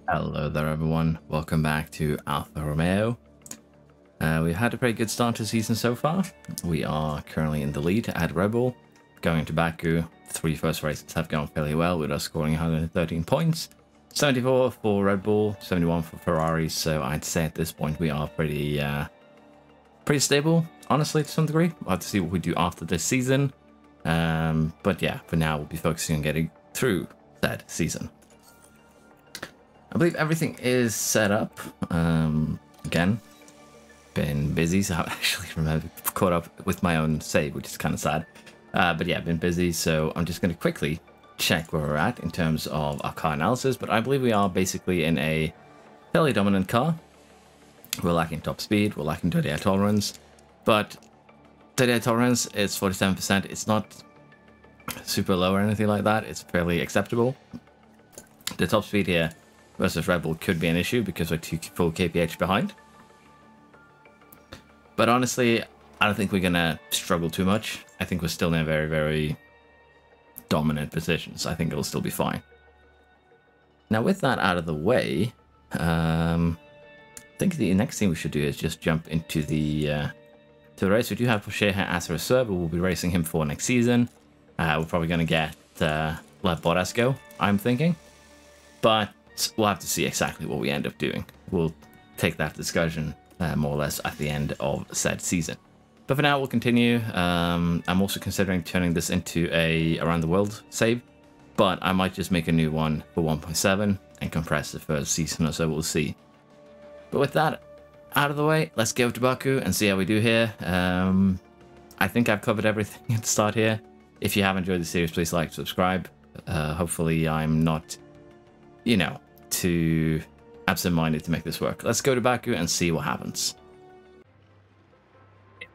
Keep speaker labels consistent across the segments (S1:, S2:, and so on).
S1: Hello there everyone, welcome back to Alfa Romeo. We've had a pretty good start to the season so far. We are currently in the lead at Red Bull. Going into Baku, the three first races have gone fairly well with us scoring 113 points. 74 for Red Bull, 71 for Ferrari, so I'd say at this point we are pretty stable, honestly, to some degree. We'll have to see what we do after this season. But yeah, for now we'll be focusing on getting through that season. I believe everything is set up. Again, been busy, so I've actually caught up with my own save, which is kind of sad. But yeah, been busy, so I'm just going to quickly check where we're at in terms of our car analysis. But I believe we are basically in a fairly dominant car. We're lacking top speed, we're lacking dirty air tolerance, but dirty air tolerance is 47%. It's not super low or anything like that. It's fairly acceptable. The top speed here versus Red Bull could be an issue because we're 2 full kph behind. But honestly, I don't think we're going to struggle too much. I think we're still in a very, very dominant position, so I think it'll still be fine. Now, with that out of the way, I think the next thing we should do is just jump into the race. We do have Porsche here as a reserve, but we'll be racing him for next season. We're probably going to get let Bottas go, I'm thinking. But we'll have to see exactly what we end up doing. We'll take that discussion more or less at the end of said season. But for now, we'll continue. I'm also considering turning this into a around the world save, but I might just make a new one for 1.7 and compress the first season or so. We'll see. But with that out of the way, let's go to Baku and see how we do here. I think I've covered everything at the start here. If you have enjoyed the series, please like, subscribe. Hopefully I'm not, you know, too absent-minded to make this work. Let's go to Baku and see what happens.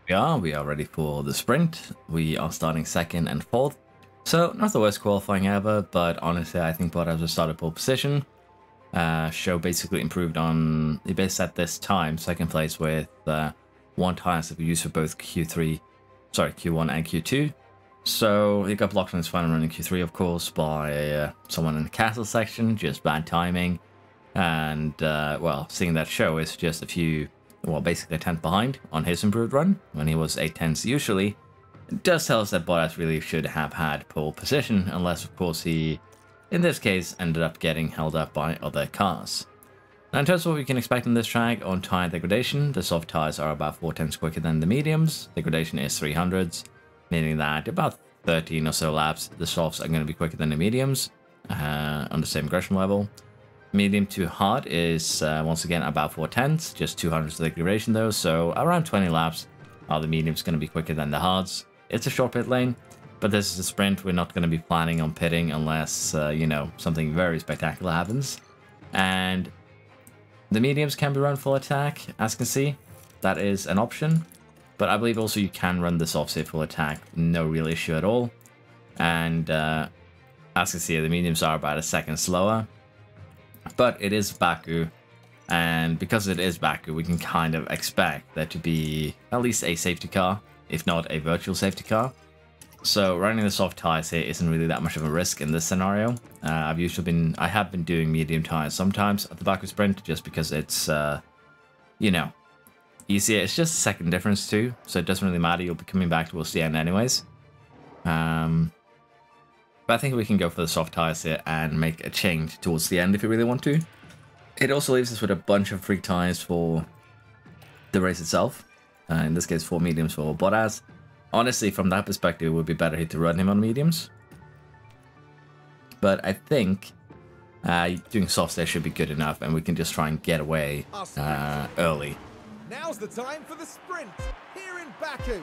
S1: Here we are ready for the sprint. We are starting second and fourth. So not the worst qualifying ever, but honestly I think Bottas will start at pole position. Show basically improved on, he basically set this time second place with one tires that we used for both Q1 and Q2. So he got blocked on his final run in Q3, of course, by someone in the castle section, just bad timing. And, well, seeing that show is just a few, well, basically a tenth behind on his improved run, when he was 8 tenths usually. It does tell us that Bottas really should have had pole position, unless, of course, he, in this case, ended up getting held up by other cars. Now, in terms of what we can expect on this track, on tire degradation, the soft tires are about 4 tenths quicker than the mediums. Degradation is 300s. Meaning that about 13 or so laps, the softs are going to be quicker than the mediums on the same aggression level. Medium to hard is once again about 4 tenths, just 200s of degradation though, so around 20 laps are the mediums going to be quicker than the hards. It's a short pit lane, but this is a sprint. We're not going to be planning on pitting unless, you know, something very spectacular happens. And the mediums can be run full attack, as you can see. That is an option. But I believe also you can run this off, say, full attack, no real issue at all. And as you can see, the mediums are about a second slower. But it is Baku, and because it is Baku, we can kind of expect there to be at least a safety car, if not a virtual safety car. So running the soft tires here isn't really that much of a risk in this scenario. I have been doing medium tires sometimes at the Baku sprint, just because it's, you know, easier. It's just a second difference too, so it doesn't really matter. You'll be coming back towards the end anyways. But I think we can go for the soft tires here and make a change towards the end if you really want to. It also leaves us with a bunch of free tires for the race itself. In this case, 4 mediums for Bottas. Honestly, from that perspective, it would be better to run him on mediums. But I think doing softs there should be good enough, and we can just try and get away early.
S2: Now's the time for the sprint here in Baku.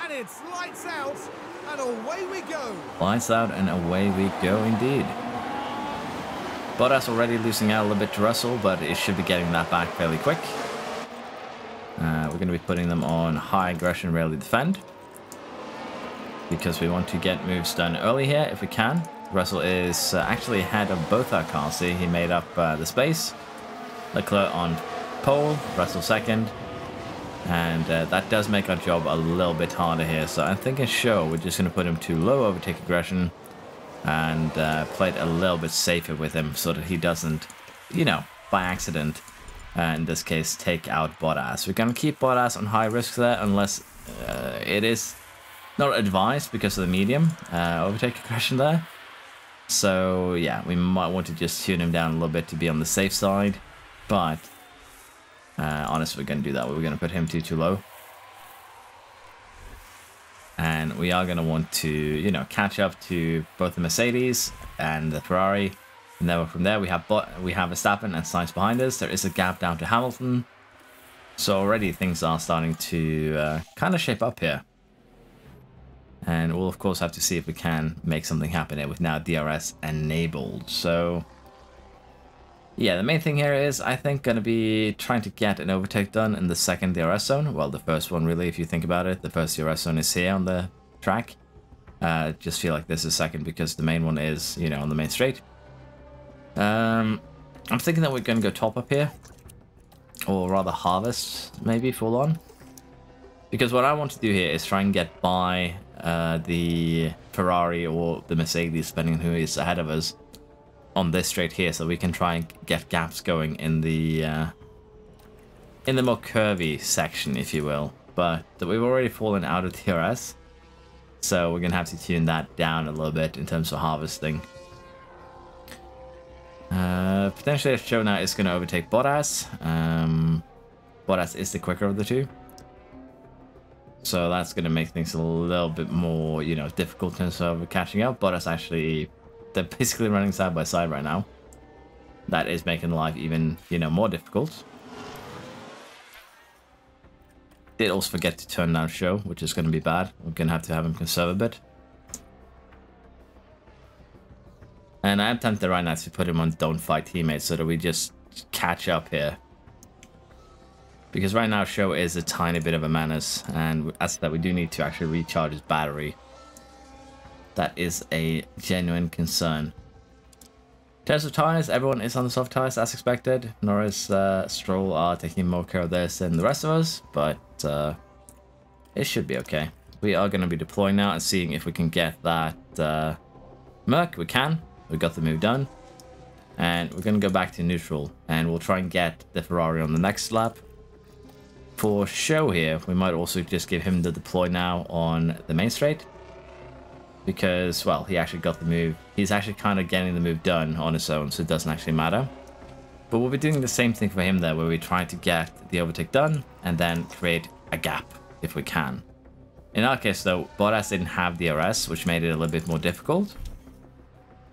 S2: And it's lights out and away we go.
S1: Lights out and away we go indeed. Bottas already losing out a little bit to Russell, but it should be getting that back fairly quick. We're going to be putting them on high aggression, rarely defend. Because we want to get moves done early here if we can. Russell is actually ahead of both our cars. See, he made up the space. Leclerc on pole, Russell second. And that does make our job a little bit harder here. So I'm thinking, sure, we're just going to put him to low overtake aggression. and played a little bit safer with him so that he doesn't, you know, by accident, in this case, take out Bottas. We're going to keep Bottas on high risk there unless it is not advised because of the medium overtake aggression there. So yeah, we might want to just tune him down a little bit to be on the safe side, but honestly, we're going to do that. We're going to put him too low. And we are going to want to, you know, catch up to both the Mercedes and the Ferrari. And then from there, we have Verstappen and Sainz behind us. There is a gap down to Hamilton. So already things are starting to kind of shape up here. And we'll, of course, have to see if we can make something happen here with now DRS enabled. So, yeah, the main thing here is, I think, going to be trying to get an overtake done in the second DRS zone. Well, the first one, really, if you think about it. The first DRS zone is here on the track. Just feel like this is second because the main one is, you know, on the main straight. I'm thinking that we're going to go top up here. Or rather harvest, maybe, full on. Because what I want to do here is try and get by the Ferrari or the Mercedes, depending on who is ahead of us, on this straight here, so we can try and get gaps going in the more curvy section, if you will. But we've already fallen out of DRS, so we're gonna have to tune that down a little bit in terms of harvesting. Potentially, a show now is going to overtake Bottas. Bottas is the quicker of the two. So that's going to make things a little bit more, you know, difficult in terms of catching up. Bottas actually, they're basically running side by side right now. That is making life even, you know, more difficult. Did also forget to turn down show, which is going to be bad. We're going to have him conserve a bit. And I am tempted right now to put him on don't fight teammates so that we just catch up here. Because right now show is a tiny bit of a menace, and as that we do need to actually recharge his battery. That is a genuine concern. In terms of tires, everyone is on the soft tires as expected. Norris, Stroll are taking more care of this than the rest of us, but it should be okay. We are going to be deploying now and seeing if we can get that Merc. We can. We got the move done. And we're going to go back to neutral, and we'll try and get the Ferrari on the next lap. For show here, we might also just give him the deploy now on the main straight. Because, well, he actually got the move. He's actually kind of getting the move done on his own, so it doesn't actually matter. But we'll be doing the same thing for him there, where we try to get the overtake done and then create a gap if we can. In our case, though, Bottas didn't have DRS, which made it a little bit more difficult.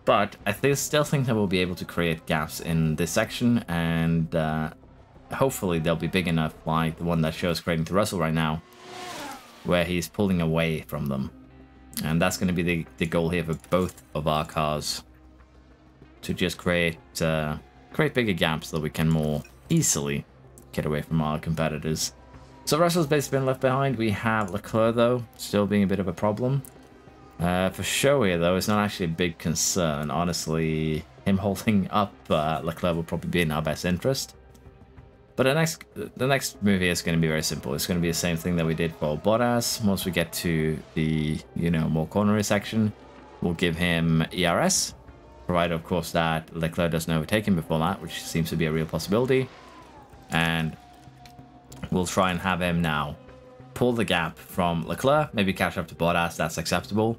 S1: But I still think that we'll be able to create gaps in this section, and hopefully they'll be big enough, like the one that shows creating to Russell right now, where he's pulling away from them. And that's going to be the goal here for both of our cars, to just create bigger gaps so that we can more easily get away from our competitors. So Russell's basically been left behind. We have Leclerc, though, still being a bit of a problem. For show here, though, it's not actually a big concern. Honestly, him holding up Leclerc will probably be in our best interest. But the next move here is going to be very simple. It's going to be the same thing that we did for Bottas. Once we get to the, you know, more cornery section, we'll give him ERS, provided, of course, that Leclerc doesn't overtake him before that, which seems to be a real possibility. And we'll try and have him now pull the gap from Leclerc, maybe catch up to Bottas. That's acceptable.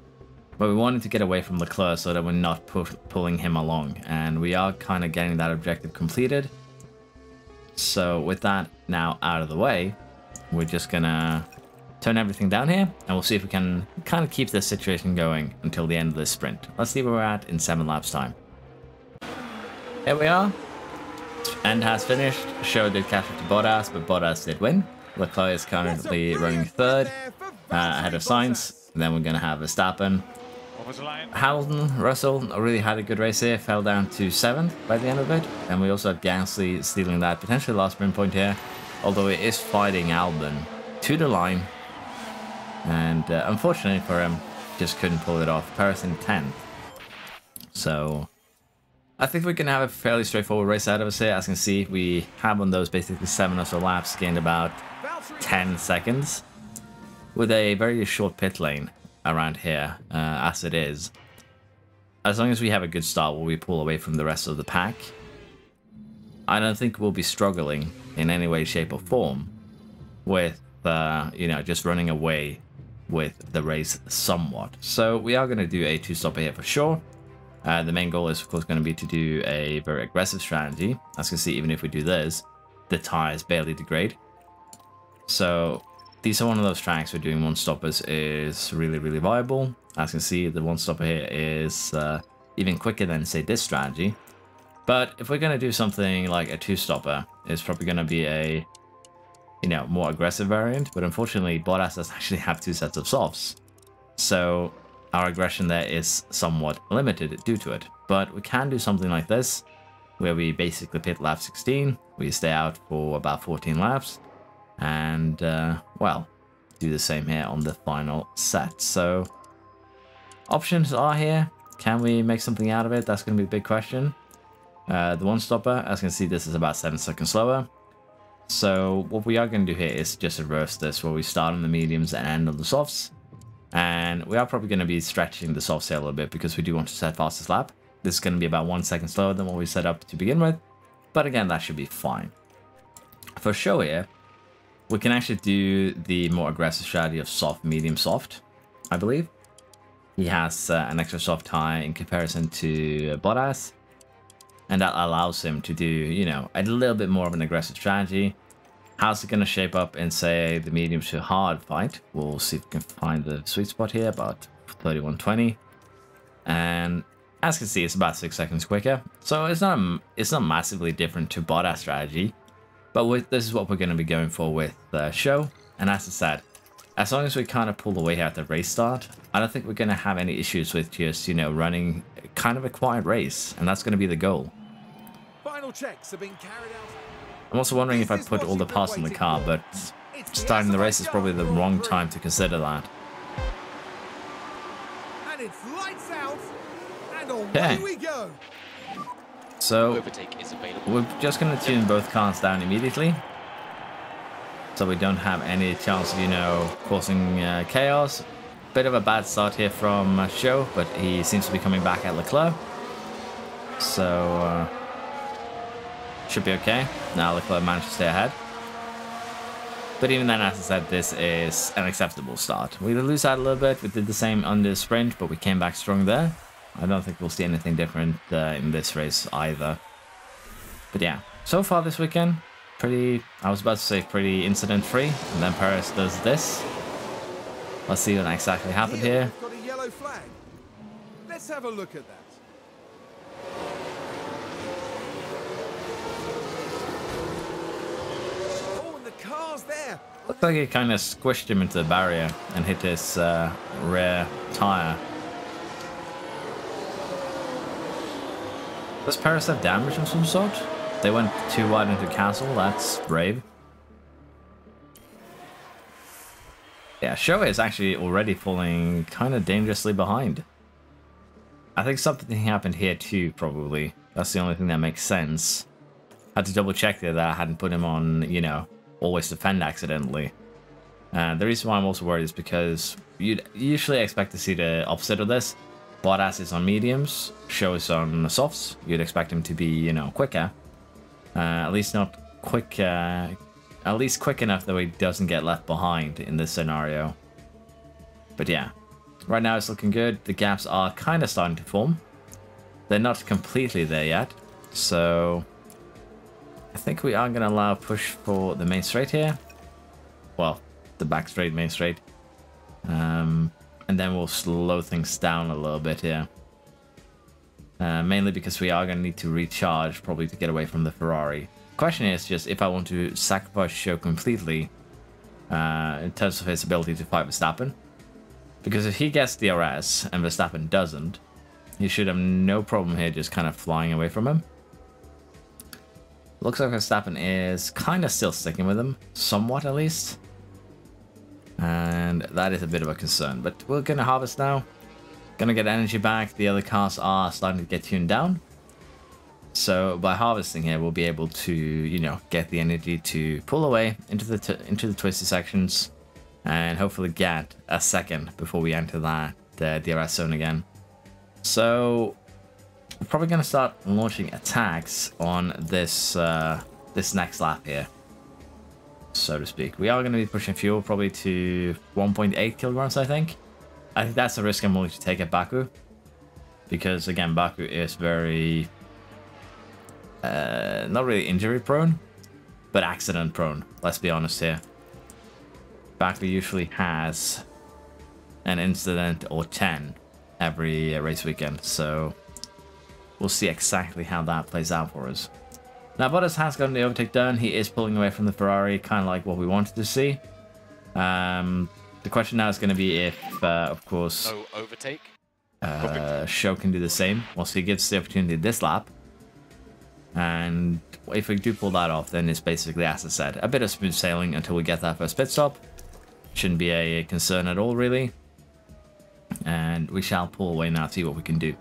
S1: But we wanted to get away from Leclerc so that we're not pulling him along. And we are kind of getting that objective completed. So with that now out of the way, we're just gonna turn everything down here, and we'll see if we can kind of keep this situation going until the end of this sprint. Let's see where we're at in 7 laps time. Here we are. End has finished. Show did catch up to Bottas, but Bottas did win. Leclerc is currently running third, ahead of Sainz. Then we're gonna have Verstappen. Hamilton, Russell really had a good race here, fell down to 7th by the end of it, and we also had Gasly stealing that potentially last sprint point here, although it is fighting Albon to the line, and unfortunately for him, just couldn't pull it off. Paris in 10th. So I think we're going to have a fairly straightforward race out of us here. As you can see, we have on those basically 7 or so laps gained about 10 seconds with a very short pit lane around here, as it is. as long as we have a good start where we pull away from the rest of the pack, I don't think we'll be struggling in any way, shape, or form with, you know, just running away with the race somewhat. So we are going to do a 2-stopper here for sure. The main goal is, of course, going to be to do a very aggressive strategy. As you can see, even if we do this, the tires barely degrade. So these are one of those tracks where doing 1-stoppers is really, really viable. As you can see, the 1-stopper here is even quicker than, say, this strategy. But if we're going to do something like a 2-stopper, it's probably going to be a, you know, more aggressive variant. But unfortunately, Bottas doesn't actually have 2 sets of softs. So our aggression there is somewhat limited due to it. But we can do something like this, where we basically pit lap 16. We stay out for about 14 laps. And, well, do the same here on the final set. So options are here. Can we make something out of it? That's going to be a big question. The 1-stopper, as you can see, this is about 7 seconds slower. So what we are going to do here is just reverse this, where we start on the mediums and end on the softs. And we are probably going to be stretching the softs here a little bit because we do want to set fastest lap. This is going to be about 1 second slower than what we set up to begin with. But again, that should be fine. For show here, we can actually do the more aggressive strategy of soft, medium, soft, I believe. He has an extra soft tire in comparison to Bottas. And that allows him to do, you know, a little bit more of an aggressive strategy. How's it going to shape up in, say, the medium to hard fight? We'll see if we can find the sweet spot here, about 31.20. And as you can see, it's about 6 seconds quicker. So it's not massively different to Bottas strategy. But this is what we're going to be going for with the show. And as I said, as long as we kind of pull away at the race start, I don't think we're going to have any issues with just, you know, running kind of a quiet race. And that's going to be the goal.
S2: Final checks are being carried out.
S1: I'm also wondering if I put all the parts in the car, but starting the race is probably the wrong time to consider that.
S2: And it's lights out, and away we go.
S1: So we're just going to tune both cars down immediately, so we don't have any chance of, you know, causing chaos. Bit of a bad start here from Show, but he seems to be coming back at Leclerc, so should be okay. Now Leclerc managed to stay ahead. But even then, as I said, this is an acceptable start. We lose out a little bit. We did the same on the sprint, but we came back strong there. I don't think we'll see anything different in this race either. But yeah, so far this weekend, pretty, I was about to say pretty incident-free. And then Perez does this. Let's see what exactly happened here.
S2: Got a yellow flag. Let's have a look at that. There.
S1: Looks like he kind of squished him into the barrier and hit his rear tire. Does Paris have damage of some sort? They went too wide into castle. That's brave. Yeah, Show is actually already falling kind of dangerously behind. I think something happened here too, probably. That's the only thing that makes sense. I had to double check there that I hadn't put him on, you know, always defend accidentally. The reason why I'm also worried is because you'd usually expect to see the opposite of this. Bottas is on mediums, Show is on softs. You'd expect him to be, you know, quicker. At least not quick, at least quick enough that he doesn't get left behind in this scenario. But yeah, right now it's looking good. The gaps are kind of starting to form. They're not completely there yet, so I think we are going to allow a push for the main straight here. Well, the back straight, main straight. And then we'll slow things down a little bit here. Mainly because we are going to need to recharge probably to get away from the Ferrari. The question is just if I want to sacrifice Show completely in terms of his ability to fight Verstappen. Because if he gets DRS and Verstappen doesn't, he should have no problem here just kind of flying away from him. Looks like Verstappen is kind of still sticking with him, somewhat at least. And that is a bit of a concern, but we're going to harvest now. Gonna get energy back. The other cars are starting to get tuned down. So by harvesting here, we'll be able to, you know, get the energy to pull away into the twisty sections and hopefully get a second before we enter that DRS zone again. So we're probably going to start launching attacks on this this next lap here, so to speak. We are going to be pushing fuel probably to 1.8 kilograms, I think. I think that's the risk I'm willing to take at Baku. Because, again, Baku is very... not really injury prone, but accident prone. Let's be honest here. Baku usually has an incident or 10 every race weekend. So we'll see exactly how that plays out for us. Now, Bottas has gotten the overtake done. He is pulling away from the Ferrari, kind of like what we wanted to see. The question now is going to be if, of course...
S3: No overtake?
S1: Show can do the same once he gives the opportunity this lap, and if we do pull that off, then it's basically, as I said, a bit of smooth sailing until we get that first pit stop. Shouldn't be a concern at all, really, and we shall pull away now, see what we can do.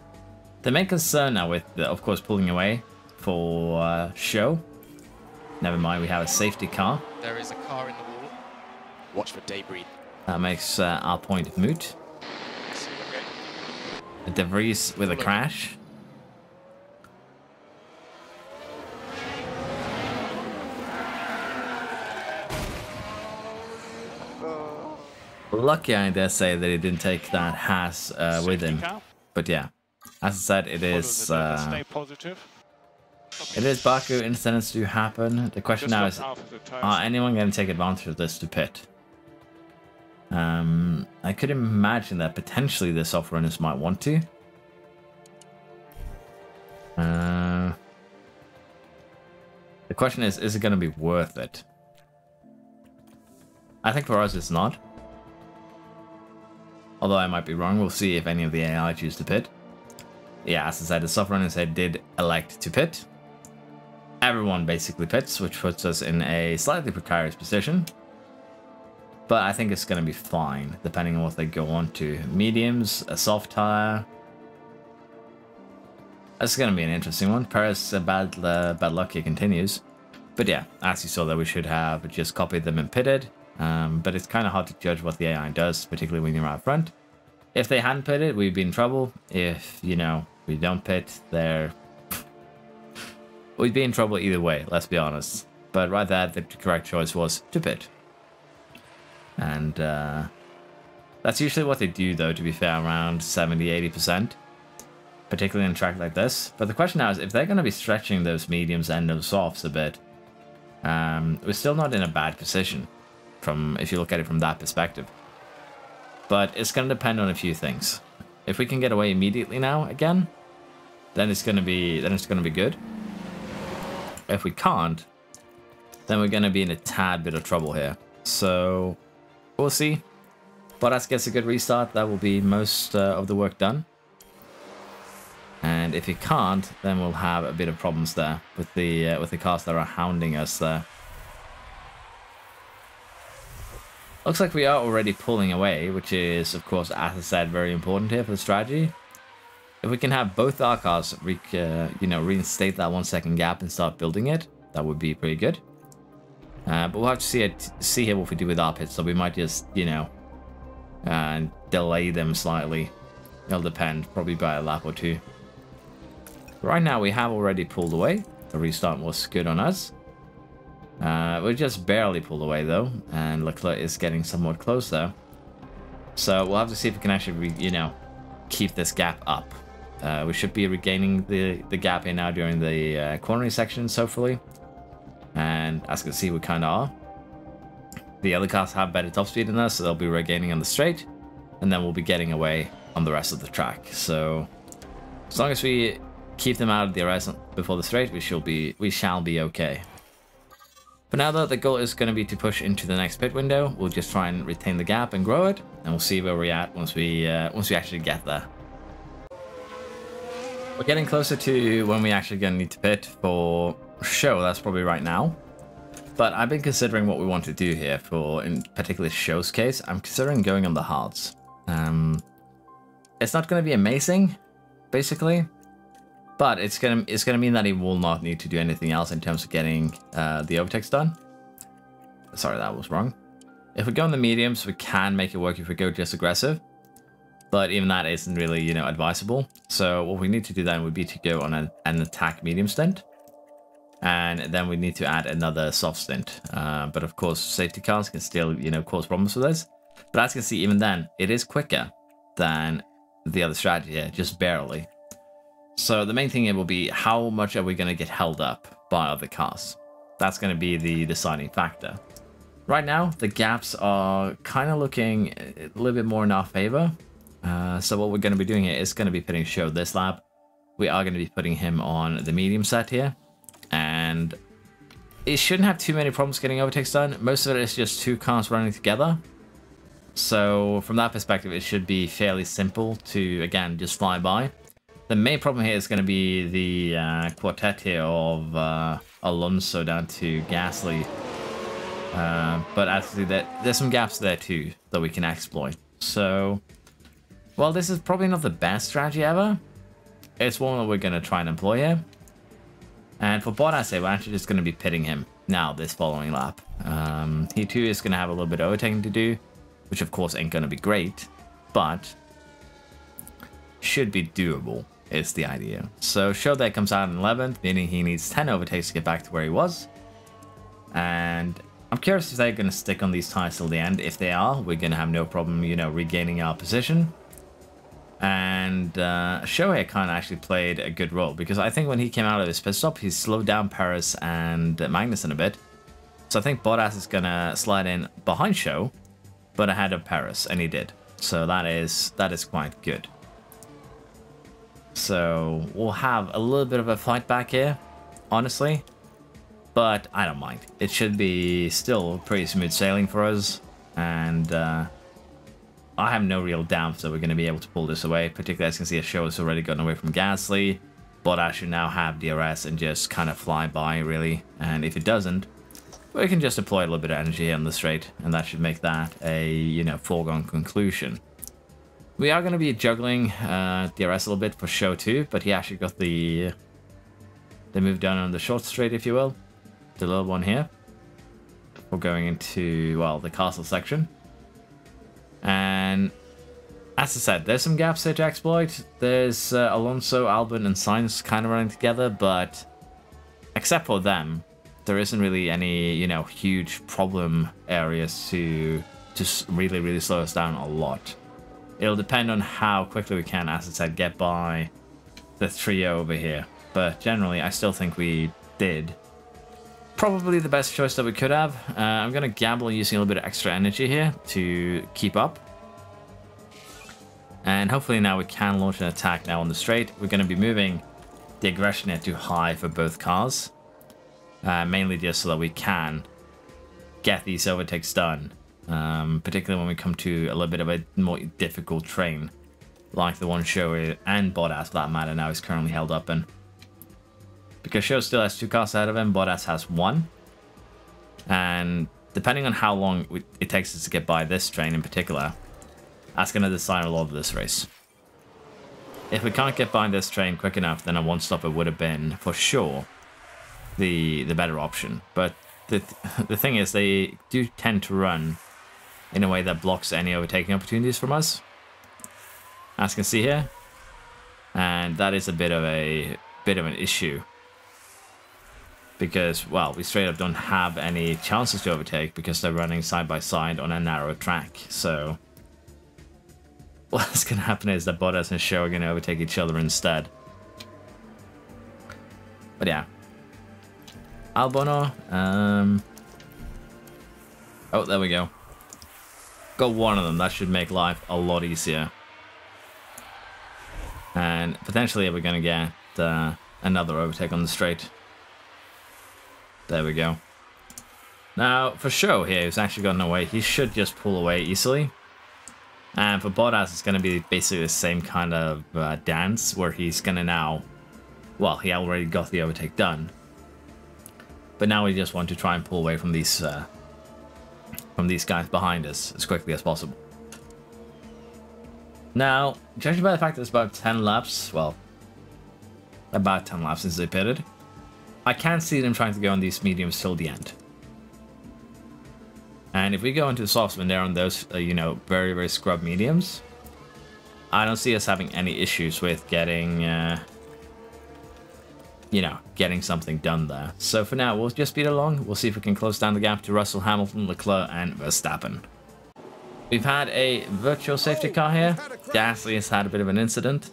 S1: The main concern now with, of course, pulling away for show, never mind, we have a safety car.
S3: There is a car in the wall. Watch for debris.
S1: That makes our point moot. A debris with a crash. Lucky, I dare say, that he didn't take that Haas with him. But yeah, as I said, it is Baku. Incidents do happen. The question now is, are anyone going to take advantage of this to pit? I could imagine that potentially the soft runners might want to. The question is it going to be worth it? I think for us it's not. Although I might be wrong, we'll see if any of the AI choose to pit. Yeah, as I said, the soft runners did elect to pit. Everyone basically pits, which puts us in a slightly precarious position. But I think it's going to be fine, depending on what they go on to. Mediums, a soft tire. That's going to be an interesting one. Perez, bad luck here continues. But yeah, as you saw there, we should have just copied them and pitted. But it's kind of hard to judge what the AI does, particularly when you're out front. If they hadn't pitted, we'd be in trouble. If, you know, we don't pit, we'd be in trouble either way, let's be honest. But right there, the correct choice was to pit. And that's usually what they do, though, to be fair, around 70-80%, particularly on a track like this. But the question now is, if they're going to be stretching those mediums and those softs a bit, we're still not in a bad position, if you look at it from that perspective. But it's going to depend on a few things. If we can get away immediately now, again, then it's going to be good. If we can't, then we're going to be in a tad bit of trouble here. So we'll see. Bottas gets a good restart. That will be most of the work done. And if he can't, then we'll have a bit of problems there with the cars that are hounding us there. Looks like we are already pulling away, which is, of course, as I said, very important here for the strategy. If we can have both our cars, reinstate that 1 second gap and start building it, that would be pretty good. But we'll have to see here what we do with our pits. So we might just, delay them slightly. It'll depend, probably by a lap or two. Right now, we have already pulled away. The restart was good on us. We just barely pulled away, though. And Leclerc is getting somewhat close, though. So we'll have to see if we can actually, keep this gap up. We should be regaining the gap here now during the cornering sections, hopefully. And as you can see, we kind of are. The other cars have better top speed than us, so they'll be regaining on the straight. And then we'll be getting away on the rest of the track. So as long as we keep them out of the arrest before the straight, we shall be okay. For now, though, the goal is going to be to push into the next pit window. We'll just try and retain the gap and grow it, and we'll see where we're at once we actually get there. We're getting closer to when we actually going to need to pit for show. That's probably right now. But I've been considering what we want to do here for, in particular, show's case. I'm considering going on the hards. It's not going to be amazing, basically. But it's gonna mean that he will not need to do anything else in terms of getting the overtakes done. Sorry, that was wrong. If we go in the mediums, we can make it work if we go just aggressive. But even that isn't really, you know, advisable. So what we need to do then would be to go on an attack medium stint. And then we need to add another soft stint. But of course, safety cars can still, you know, cause problems with this. But as you can see, even then, it is quicker than the other strategy here, just barely. So the main thing here will be how much are we going to get held up by other cars? That's going to be the deciding factor. Right now, the gaps are kind of looking a little bit more in our favor. So what we're going to be doing here is going to be putting Show this lap. We are going to be putting him on the medium set here. And it shouldn't have too many problems getting overtakes done. Most of it is just two cars running together. So from that perspective, it should be fairly simple to, again, just fly by. The main problem here is going to be the quartet here of Alonso down to Gasly. But actually, there's some gaps there too that we can exploit. So, well, this is probably not the best strategy ever. It's one that we're going to try and employ here. And for Bottas, we're actually just going to be pitting him now this following lap. He too is going to have a little bit of overtaking to do, which of course ain't going to be great, but should be doable is the idea. So Show there comes out in 11th, meaning he needs 10 overtakes to get back to where he was. And I'm curious if they're going to stick on these tires till the end. If they are, we're going to have no problem, you know, regaining our position. And Show here kind of actually played a good role, because I think when he came out of his pit stop, he slowed down Perez and Magnussen a bit. So I think Bottas is going to slide in behind Show, but ahead of Perez, and he did. So that is quite good. So we'll have a little bit of a fight back here, honestly, but I don't mind. It should be still pretty smooth sailing for us, and I have no real doubt that we're going to be able to pull this away, particularly as you can see, Show has already gotten away from Gasly. Bottas should now have DRS and just kind of fly by, really. And if it doesn't, we can just deploy a little bit of energy on the straight, and that should make that a, you know, foregone conclusion. We are going to be juggling DRS a little bit for Show too, but he actually got the move done on the short straight, if you will. The little one here. We're going into, well, the castle section. And as I said, there's some gaps here to exploit. There's Alonso, Albon, and Sainz kind of running together, but except for them, there isn't really any, you know, huge problem areas to just really slow us down a lot. It'll depend on how quickly we can, as I said, get by the trio over here. But generally, I still think we did probably the best choice that we could have. I'm going to gamble using a little bit of extra energy here to keep up. And hopefully now we can launch an attack now on the straight. We're going to be moving the aggression here to high for both cars. Mainly just so that we can get these overtakes done. Particularly when we come to a little bit of a more difficult train. Like the one Show and Bottas, for that matter, now is currently held up in. Because Show still has 2 cars ahead of him, Bottas has 1. And depending on how long it takes us to get by this train in particular, that's going to decide a lot of this race. If we can't get by this train quick enough, then a one-stopper would have been, for sure, the better option. But the thing is, they do tend to run in a way that blocks any overtaking opportunities from us, as you can see here. And that is a bit of an issue. Because, well, we straight up don't have any chances to overtake because they're running side by side on a narrow track. So what's going to happen is that Bottas and Show are going to overtake each other instead. But yeah. Albon. Oh, there we go. Got one of them. That should make life a lot easier. And potentially we're going to get another overtake on the straight. There we go. Now, for Show here, who's actually gotten away, he should just pull away easily. And for Bottas, it's going to be basically the same kind of dance, where he's going to now... Well, he already got the overtake done. But now we just want to try and pull away from these guys behind us as quickly as possible. Now, judging by the fact that it's about 10 laps, well, about 10 laps since they pitted, I can't see them trying to go on these mediums till the end. And if we go into the softs when they're on those, you know, very scrub mediums, I don't see us having any issues with getting, you know, getting something done there. So for now, we'll just speed along. We'll see if we can close down the gap to Russell, Hamilton, Leclerc, and Verstappen. We've had a virtual safety car here. Gasly has had a bit of an incident,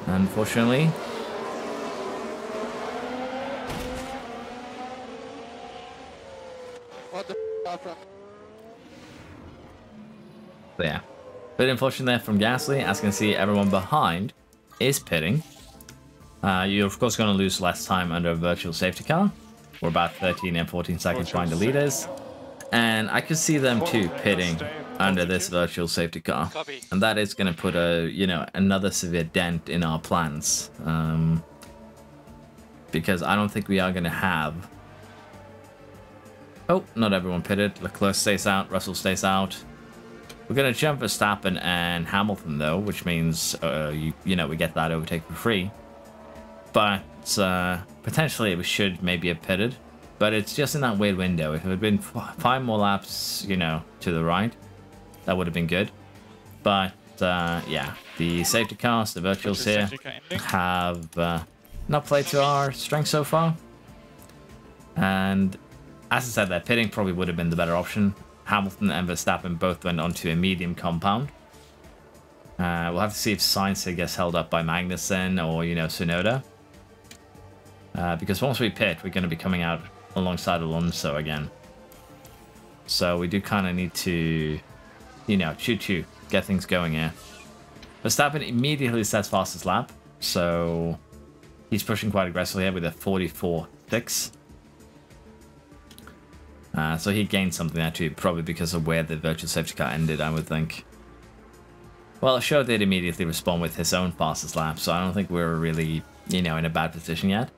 S1: unfortunately.
S3: What the f***?
S1: So yeah, bit unfortunate there from Gasly. As you can see, everyone behind is pitting. You're of course going to lose less time under a virtual safety car. We're about 13 and 14 seconds behind the leaders. And I could see them too pitting under this virtual safety car. And that is going to put a, you know, another severe dent in our plans. Because I don't think we are going to have... Oh, not everyone pitted. Leclerc stays out, Russell stays out. We're going to jump Verstappen and Hamilton though, which means, you know, we get that overtake for free. But potentially we should maybe have pitted. But it's just in that weird window. If it had been 5 more laps, you know, to the right, that would have been good. But yeah, the safety cars, the virtuals here, have not played to our strength so far. And as I said, that pitting probably would have been the better option. Hamilton and Verstappen both went onto a medium compound. We'll have to see if Sainz gets held up by Magnussen or, you know, Tsunoda. Because once we pit, we're going to be coming out alongside Alonso again. So we do kind of need to, you know, choo-choo, get things going here. Verstappen immediately sets fastest lap, so he's pushing quite aggressively here with a 44.6. So he gained something there too, probably because of where the virtual safety car ended, I would think. Well, Show did immediately respond with his own fastest lap, so I don't think we're really, you know, in a bad position yet.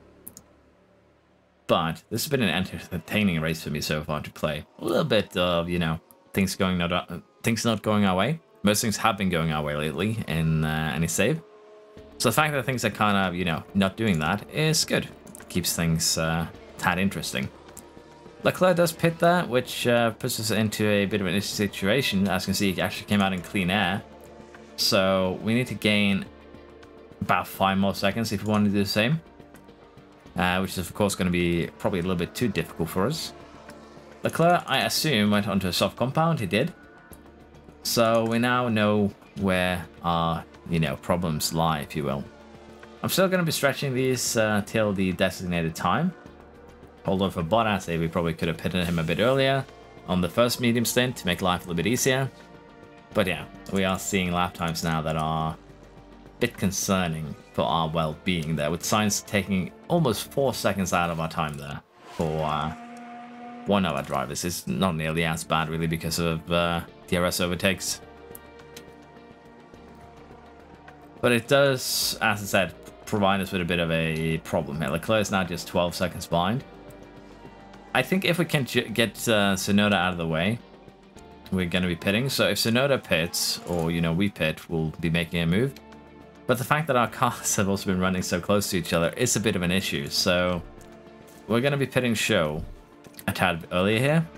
S1: But this has been an entertaining race for me so far to play. A little bit of, you know, things not going our way. Most things have been going our way lately in any save. So the fact that things are kind of, you know, not doing that is good. Keeps things tad interesting. Leclerc does pit there, which puts us into a bit of an issue situation. As you can see, he actually came out in clean air. So we need to gain about 5 more seconds if we want to do the same. Which is of course going to be probably a little bit too difficult for us. Leclerc, I assume, went onto a soft compound. He did. So we now know where our, you know, problems lie, if you will. I'm still going to be stretching these till the designated time. Although for Bottas, we probably could have pitted him a bit earlier on the first medium stint to make life a little bit easier. But yeah, we are seeing lap times now that are a bit concerning for our well-being there, with Sainz taking almost 4 seconds out of our time there for one of our drivers. It's not nearly as bad really because of DRS overtakes. But it does, as I said, provide us with a bit of a problem here. Leclerc is now just 12 seconds behind. I think if we can get Tsunoda out of the way, we're going to be pitting. So if Tsunoda pits, or, you know, we pit, we'll be making a move. But the fact that our cars have also been running so close to each other is a bit of an issue. So we're going to be pitting Show a tad earlier here.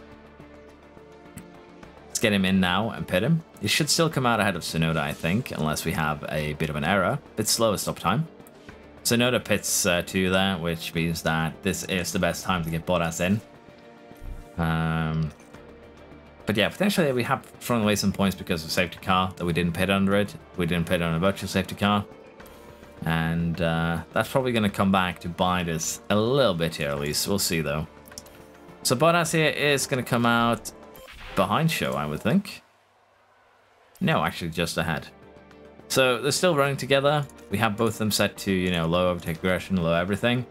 S1: Let's get him in now and pit him. He should still come out ahead of Tsunoda, I think, unless we have a bit of an error. Bit slower stop time. Tsunoda pits 2 there, which means that this is the best time to get Bottas in. But yeah, potentially we have thrown away some points because of safety car that we didn't pit under it. We didn't pit on a virtual safety car. And that's probably going to come back to bite us a little bit here at least. We'll see though. So Bottas here is going to come out behind Show, I would think. No, actually just ahead. So they're still running together. We have both of them set to, you know, low overtake aggression, low everything.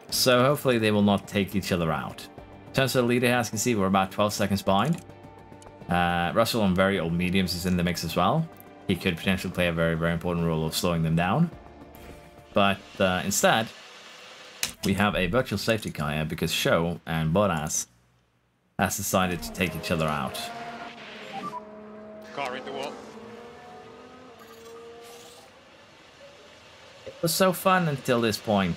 S1: So hopefully they will not take each other out. In terms of the leader here, as you can see, we're about 12 seconds behind. Russell on very old mediums is in the mix as well. He could potentially play a very, very important role of slowing them down. But instead, we have a virtual safety car here because Show and Bottas has decided to take each other out.
S3: Car in the wall.
S1: It was so fun until this point.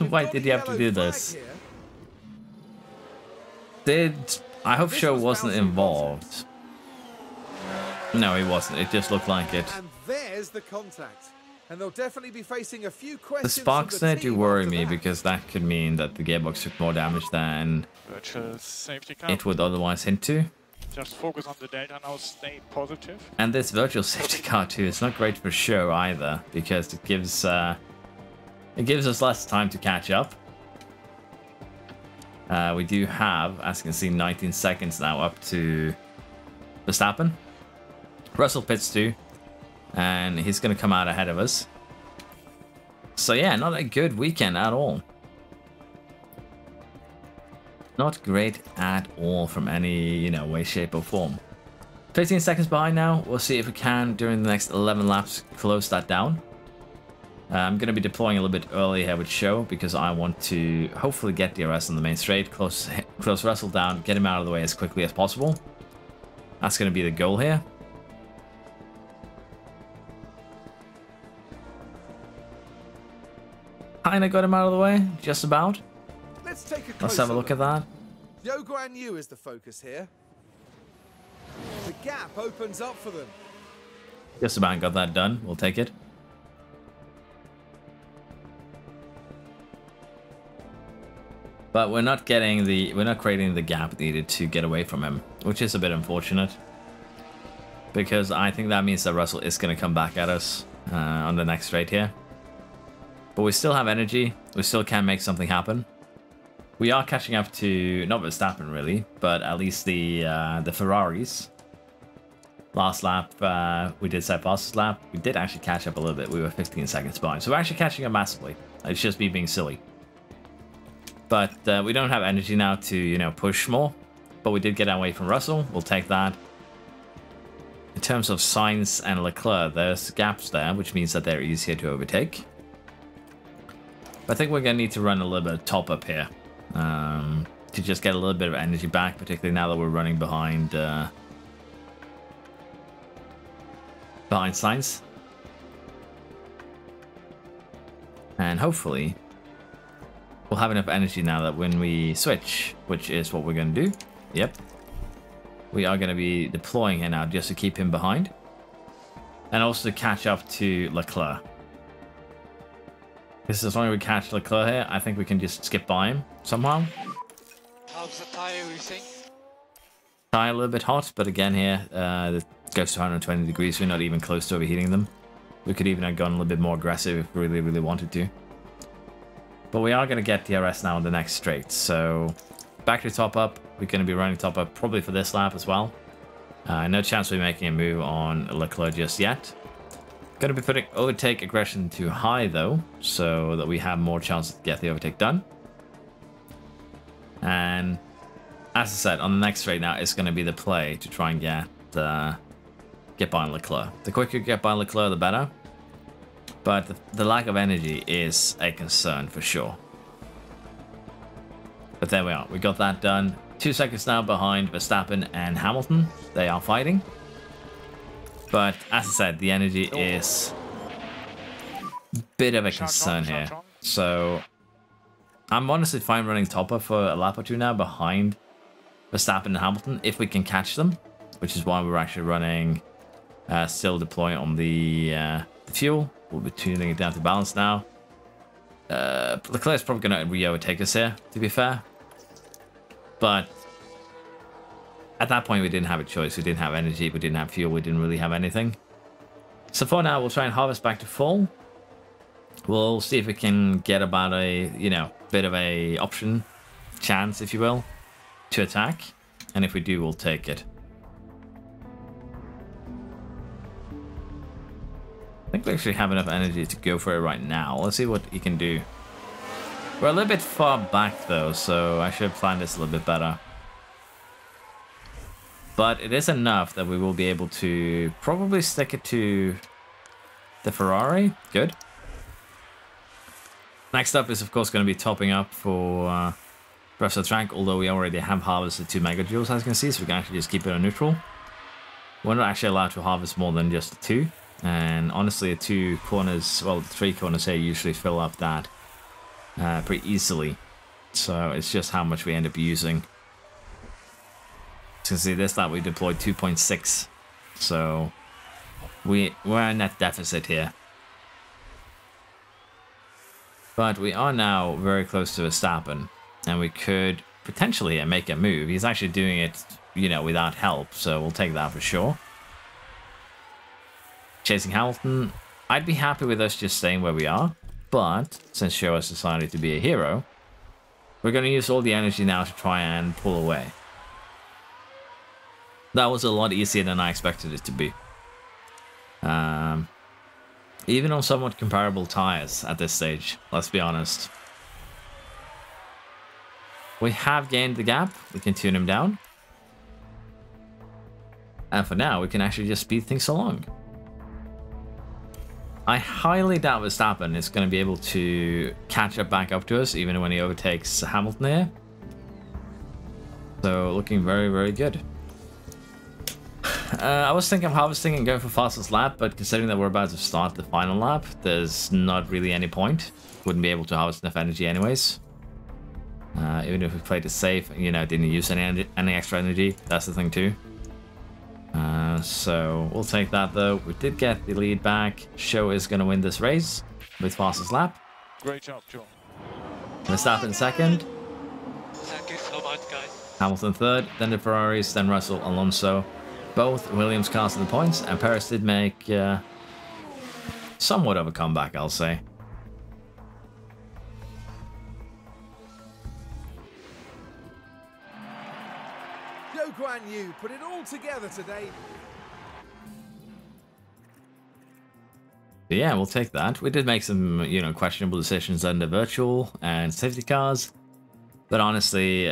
S1: Why did you have to do this? I hope Show wasn't involved. No, he wasn't. It just looked like it.
S2: And there's the contact. And they'll definitely be facing a few
S1: The
S2: questions.
S1: sparks
S2: from
S1: there
S2: the
S1: do
S2: team
S1: worry
S2: after
S1: me
S2: that.
S1: because that could mean that the gearbox took more damage than
S4: Virtual safety car.
S1: it would otherwise hint to.
S4: Just focus on the data now, stay positive.
S1: And this virtual safety car too, it's not great for show either because it gives us less time to catch up. We do have, as you can see, 19 seconds now up to Verstappen. Russell pits too, and he's going to come out ahead of us. So yeah, not a good weekend at all. Not great at all from any, way, shape or form. 15 seconds behind now. We'll see if we can, during the next 11 laps, close that down. I'm going to be deploying a little bit early here with Show because I want to hopefully get DRS on the main straight, close Russell down, get him out of the way as quickly as possible. That's going to be the goal here. Kinda got him out of the way, just about.
S2: Let's take a
S1: Let's
S2: closer
S1: have a look at that.
S2: Zhou Guan Yu is the focus here. The gap opens up for them.
S1: Just about got that done. We'll take it. But we're not creating the gap needed to get away from him, which is a bit unfortunate. Because I think that means that Russell is going to come back at us on the next straight here. But we still have energy. We still can make something happen. We are catching up to, not Verstappen really, but at least the Ferraris. Last lap, we did set fastest lap. We did actually catch up a little bit. We were 15 seconds behind. So we're actually catching up massively. It's just me being silly. But we don't have energy now to, push more. But we did get away from Russell. We'll take that. In terms of Sainz and Leclerc, there's gaps there, which means that they're easier to overtake. But I think we're going to need to run a little bit of top up here. To just get a little bit of energy back, particularly now that we're running behind Sainz. And hopefully we'll have enough energy now that when we switch, which is what we're going to do. Yep. We are going to be deploying here now just to keep him behind. And also to catch up to Leclerc. Because as long as we catch Leclerc here, I think we can just skip by him somehow.
S3: How's the tyre, you think?
S1: Tyre a little bit hot, but again here, it goes to 120 degrees. We're not even close to overheating them. We could even have gone a little bit more aggressive if we really, really wanted to. But we are going to get DRS now on the next straight. So back to top up. We're going to be running top up probably for this lap as well. No chance we're making a move on Leclerc just yet. Going to be putting overtake aggression to high though, so that we have more chance to get the overtake done. And as I said, on the next straight now, it's going to be the play to try and get by Leclerc. The quicker you get by Leclerc, the better. But the lack of energy is a concern for sure. But there we are. We got that done. 2 seconds now behind Verstappen and Hamilton. They are fighting. But as I said, the energy is a bit of a concern here. So I'm honestly fine running top up for a lap or two now behind Verstappen and Hamilton if we can catch them, which is why we're actually running, still deploying on the fuel. We'll be tuning it down to balance now. Leclerc's probably going to re-overtake us here, to be fair. But at that point, we didn't have a choice. We didn't have energy. We didn't have fuel. We didn't really have anything. So for now, we'll try and harvest back to full. We'll see if we can get about a, bit of a option chance, if you will, to attack. And if we do, we'll take it. I think we actually have enough energy to go for it right now. Let's see what he can do. We're a little bit far back, though, so I should have planned this a little bit better. But it is enough that we will be able to probably stick it to the Ferrari. Good. Next up is, of course, going to be topping up for rest of the track, although we already have harvested 2 megajoules, as you can see, so we can actually just keep it on neutral. We're not actually allowed to harvest more than just 2. And honestly, the 2 corners, well, the 3 corners here usually fill up that pretty easily. So it's just how much we end up using. As you can see, this lap we deployed 2.6 So we're in net deficit here. But we are now very close to Verstappen, and we could potentially make a move. He's actually doing it, you know, without help, so we'll take that for sure. Chasing Hamilton, I'd be happy with us just staying where we are, but since Show has decided to be a hero, we're going to use all the energy now to try and pull away. That was a lot easier than I expected it to be. Even on somewhat comparable tires at this stage, let's be honest. We have gained the gap, we can tune him down. And for now, we can actually just speed things along. I highly doubt Verstappen is going to be able to catch up back up to us, even when he overtakes Hamilton here. So, looking very, very good. I was thinking of harvesting and going for fastest lap, but considering that we're about to start the final lap, there's not really any point. Wouldn't be able to harvest enough energy anyways. Even if we played it safe, you know, didn't use any extra energy, that's the thing too. So we'll take that though. We did get the lead back. Show is going to win this race with fastest lap.
S4: Great job, John.
S1: Verstappen second.
S3: Thank you so much, guys.
S1: Hamilton third, then the Ferraris, then Russell, Alonso. Both Williams cast the points, and Perez did make somewhat of a comeback, I'll say.
S2: Joe Guan Yu put it all together today.
S1: But yeah, we'll take that. We did make some, you know, questionable decisions under virtual and safety cars. But honestly,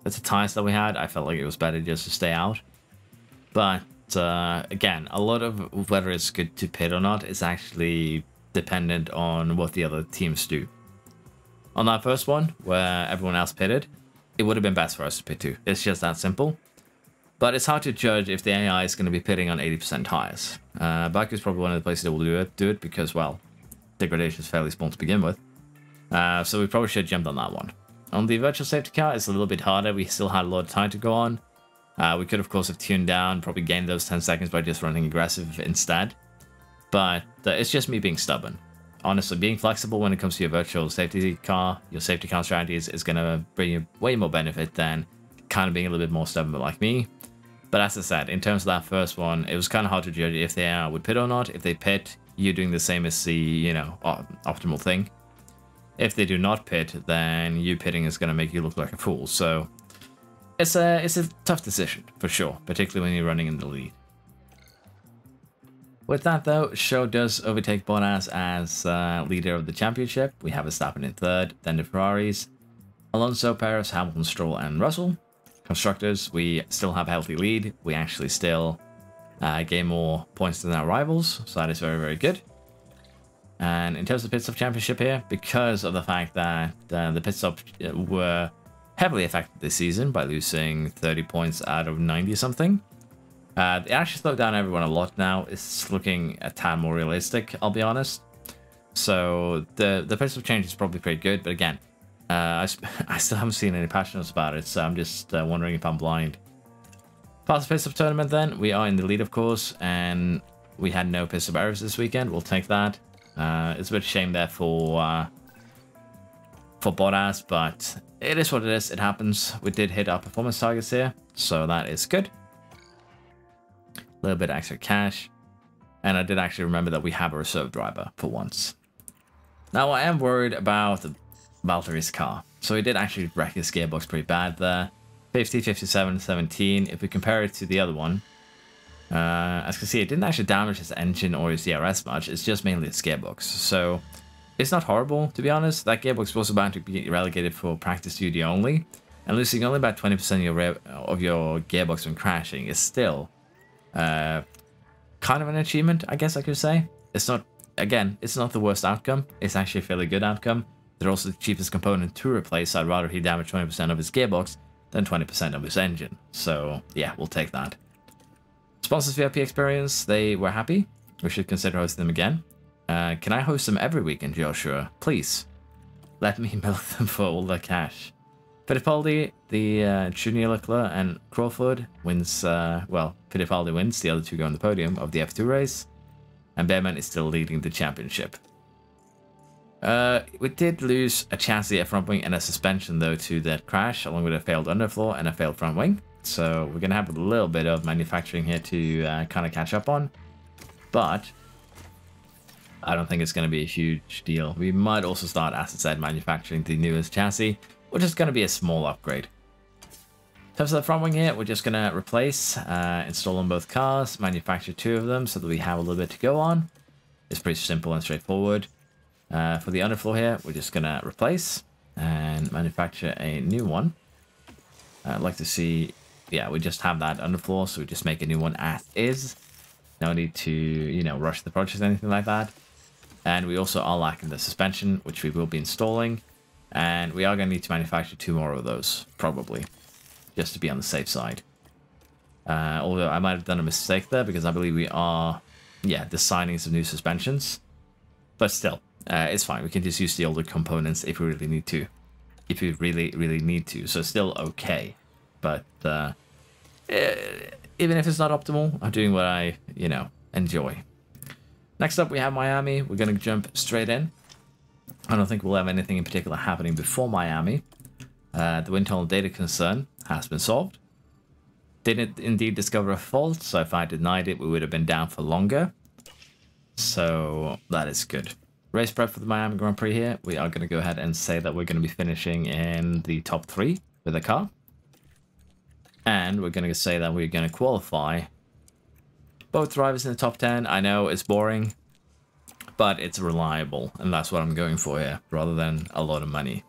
S1: it's the tires that we had. I felt like it was better just to stay out. But again, a lot of whether it's good to pit or not is actually dependent on what the other teams do. On that first one, where everyone else pitted, it would have been best for us to pit too. It's just that simple. But it's hard to judge if the AI is going to be pitting on 80% tires. Baku is probably one of the places that will do it because, well, degradation is fairly small to begin with. So we probably should have jumped on that one. On the virtual safety car, it's a little bit harder. We still had a lot of time to go on. We could, of course, have tuned down, probably gained those 10 seconds by just running aggressive instead. But it's just me being stubborn. Honestly, being flexible when it comes to your virtual safety car, your safety car strategies is going to bring you way more benefit than kind of being a little bit more stubborn like me. But as I said, in terms of that first one, it was kind of hard to judge if they would pit or not. If they pit, you're doing the same as the, you know, optimal thing. If they do not pit, then you pitting is going to make you look like a fool. So it's a tough decision, for sure, particularly when you're running in the lead. With that, though, Show does overtake Bottas as leader of the championship. We have Verstappen in third, then the Ferraris, Alonso, Perez, Hamilton, Stroll, and Russell. Constructors, we still have a healthy lead. We actually still gain more points than our rivals, so that is very, very good. And in terms of pit stop championship here, because of the fact that the pit stops were heavily affected this season by losing 30 points out of 90 something, it actually slowed down everyone a lot now. It's looking a tad more realistic, I'll be honest. So the pit stop change is probably pretty good, but again, I still haven't seen any patch notes about it, so I'm just wondering if I'm blind. Fast pit stop tournament then, we are in the lead of course, and we had no pit stop errors this weekend. We'll take that. It's a bit of a shame there for Bottas, but it is what it is. It happens. We did hit our performance targets here, so that is good. A little bit extra cash, and I did actually remember that we have a reserve driver for once. Now I am worried about Valtteri's car. So he did actually wreck his gearbox pretty bad there. 50, 57, 17. If we compare it to the other one, as you can see, it didn't actually damage his engine or his DRS much. It's just mainly his gearbox. So it's not horrible, to be honest. That gearbox was about to be relegated for practice duty only. And losing only about 20% of your gearbox when crashing is still kind of an achievement, I guess I could say. It's not, again, it's not the worst outcome. It's actually a fairly good outcome. They're also the cheapest component to replace. I'd rather he damage 20% of his gearbox than 20% of his engine. So yeah, we'll take that. Sponsors VIP experience, they were happy. We should consider hosting them again. Can I host them every weekend, Joshua? Please. Let me milk them for all their cash. Fittipaldi, the junior Leclerc, and Crawford wins, well, Fittipaldi wins, the other two go on the podium of the F2 race, and Behrman is still leading the championship. We did lose a chassis, a front wing, and a suspension, though, to that crash, along with a failed underfloor and a failed front wing. So we're going to have a little bit of manufacturing here to kind of catch up on. But I don't think it's going to be a huge deal. We might also start, as I said, manufacturing the newest chassis, which is going to be a small upgrade. In terms of the front wing here, we're just going to replace, install on both cars, manufacture 2 of them so that we have a little bit to go on. It's pretty simple and straightforward. For the underfloor here, we're just going to replace and manufacture a new one. I'd like to see, yeah, we just have that underfloor, so we just make a new one as is. No need to, you know, rush the project or anything like that. And we also are lacking the suspension, which we will be installing. And we are going to need to manufacture 2 more of those, probably, just to be on the safe side. Although I might have done a mistake there, because I believe we are, yeah, designing some new suspensions. But still, it's fine. We can just use the older components if we really need to. If we really need to. So still okay. But even if it's not optimal, I'm doing what I, you know, enjoy. Next up, we have Miami. We're going to jump straight in. I don't think we'll have anything in particular happening before Miami. The wind tunnel data concern has been solved. Didn't indeed discover a fault, so if I denied it, we would have been down for longer. So that is good. Race prep for the Miami Grand Prix here. We are going to go ahead and say that we're going to be finishing in the top 3 with the car. And we're going to say that we're going to qualify both drivers in the top 10. I know it's boring, but it's reliable, and that's what I'm going for here, rather than a lot of money.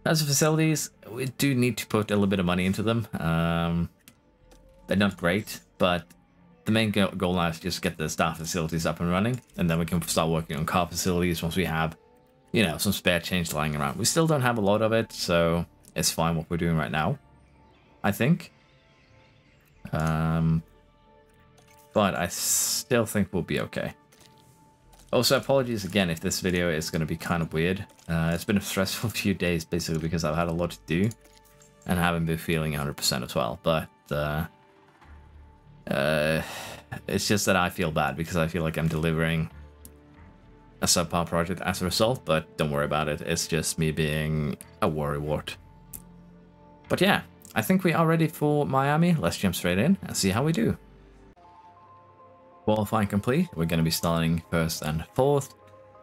S1: As for facilities, we do need to put a little bit of money into them. They're not great, but the main goal now is just get the staff facilities up and running, and then we can start working on car facilities once we have, you know, some spare change lying around. We still don't have a lot of it, so it's fine what we're doing right now, I think. But I still think we'll be okay. Also, apologies again if this video is going to be kind of weird. It's been a stressful few days, basically, because I've had a lot to do and haven't been feeling 100% as well. But it's just that I feel bad because I feel like I'm delivering a subpar project as a result, but don't worry about it. It's just me being a worrywart. But yeah, I think we are ready for Miami. Let's jump straight in and see how we do. Qualifying complete. We're going to be starting 1st and 4th.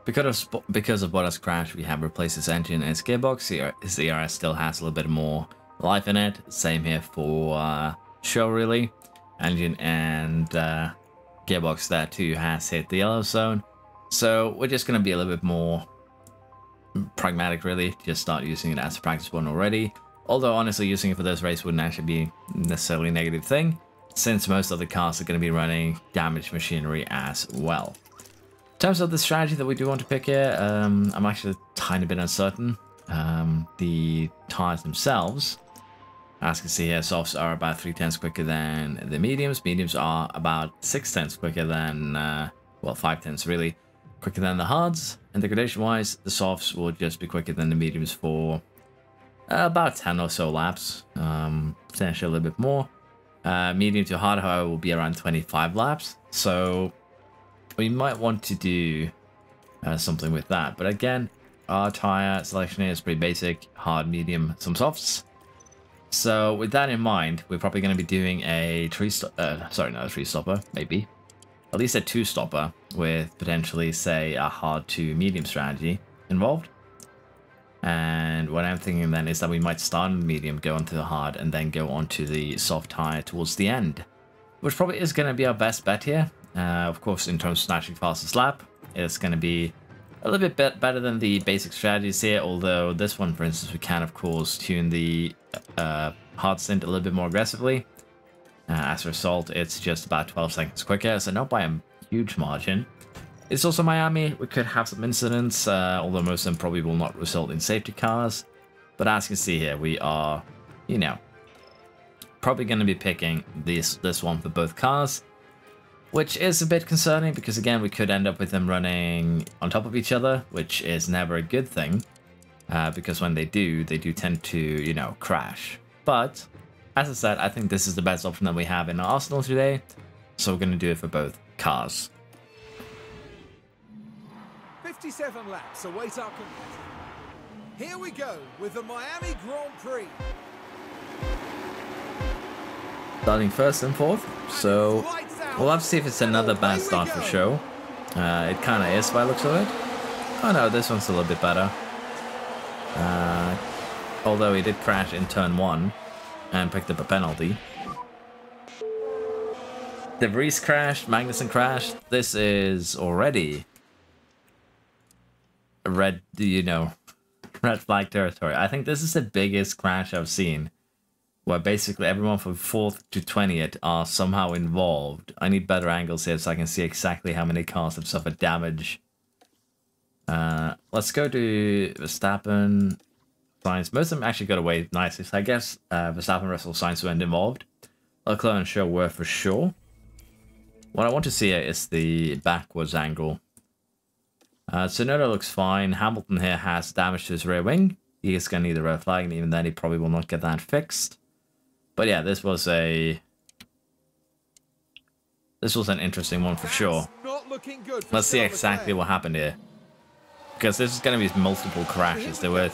S1: Because of Bottas' crash, we have replaced his engine and his gearbox. His ERS still has a little bit more life in it. Same here for show, really. Engine and gearbox there too has hit the yellow zone. So we're just going to be a little bit more pragmatic, really. Just start using it as a practice one already. Although, honestly, using it for this race wouldn't actually be necessarily a negative thing, since most of the cars are going to be running damaged machinery as well. In terms of the strategy that we do want to pick here, I'm actually a tiny bit uncertain. The tires themselves, as you can see here, softs are about 3/10 quicker than the mediums. Mediums are about 6/10 quicker than, well, 5/10 really, quicker than the hards. And degradation-wise, the softs will just be quicker than the mediums for about 10 or so laps, potentially a little bit more. Medium to hard, however, will be around 25 laps. So we might want to do something with that. But again, our tire selection here is pretty basic: hard, medium, some softs. So with that in mind, we're probably going to be doing a sorry, not a 3-stopper, maybe. At least a 2-stopper with potentially, say, a hard to medium strategy involved. And what I'm thinking then is that we might start on the medium, go onto the hard, and then go onto the soft tire towards the end, which probably is going to be our best bet here. Of course, in terms of snatching fastest lap, it's going to be a little bit better than the basic strategies here, although this one, for instance, we can, of course, tune the hard stint a little bit more aggressively. As a result, it's just about 12 seconds quicker, so not by a huge margin. It's also Miami. We could have some incidents, although most of them probably will not result in safety cars. But as you can see here, we are, you know, probably going to be picking this one for both cars, which is a bit concerning because, again, we could end up with them running on top of each other, which is never a good thing. because when they do tend to, you know, crash. But as I said, I think this is the best option that we have in our arsenal today, so we're going to do it for both cars.
S2: 57 laps await our competitor. Here we go with the Miami Grand Prix.
S1: Starting first and fourth, so we'll have to see if it's another bad start for show. It kind of is by the looks of it. Oh no, this one's a little bit better. Although he did crash in turn 1 and picked up a penalty. De Vries crashed, Magnussen crashed. This is already red, you know, red flag territory. I think this is the biggest crash I've seen, where basically everyone from 4th to 20th are somehow involved. I need better angles here so I can see exactly how many cars have suffered damage. Let's go to Verstappen, Sainz. Most of them actually got away nicely, so I guess Verstappen, Russell, Sainz weren't involved. Leclerc and Shaw were for sure. What I want to see here is the backwards angle. Tsunoda looks fine. Hamilton here has damage to his rear wing. He is going to need a red flag, and even then he probably will not get that fixed. But yeah, this was an interesting one for sure. Let's see exactly what happened here, because this is going to be multiple crashes. There were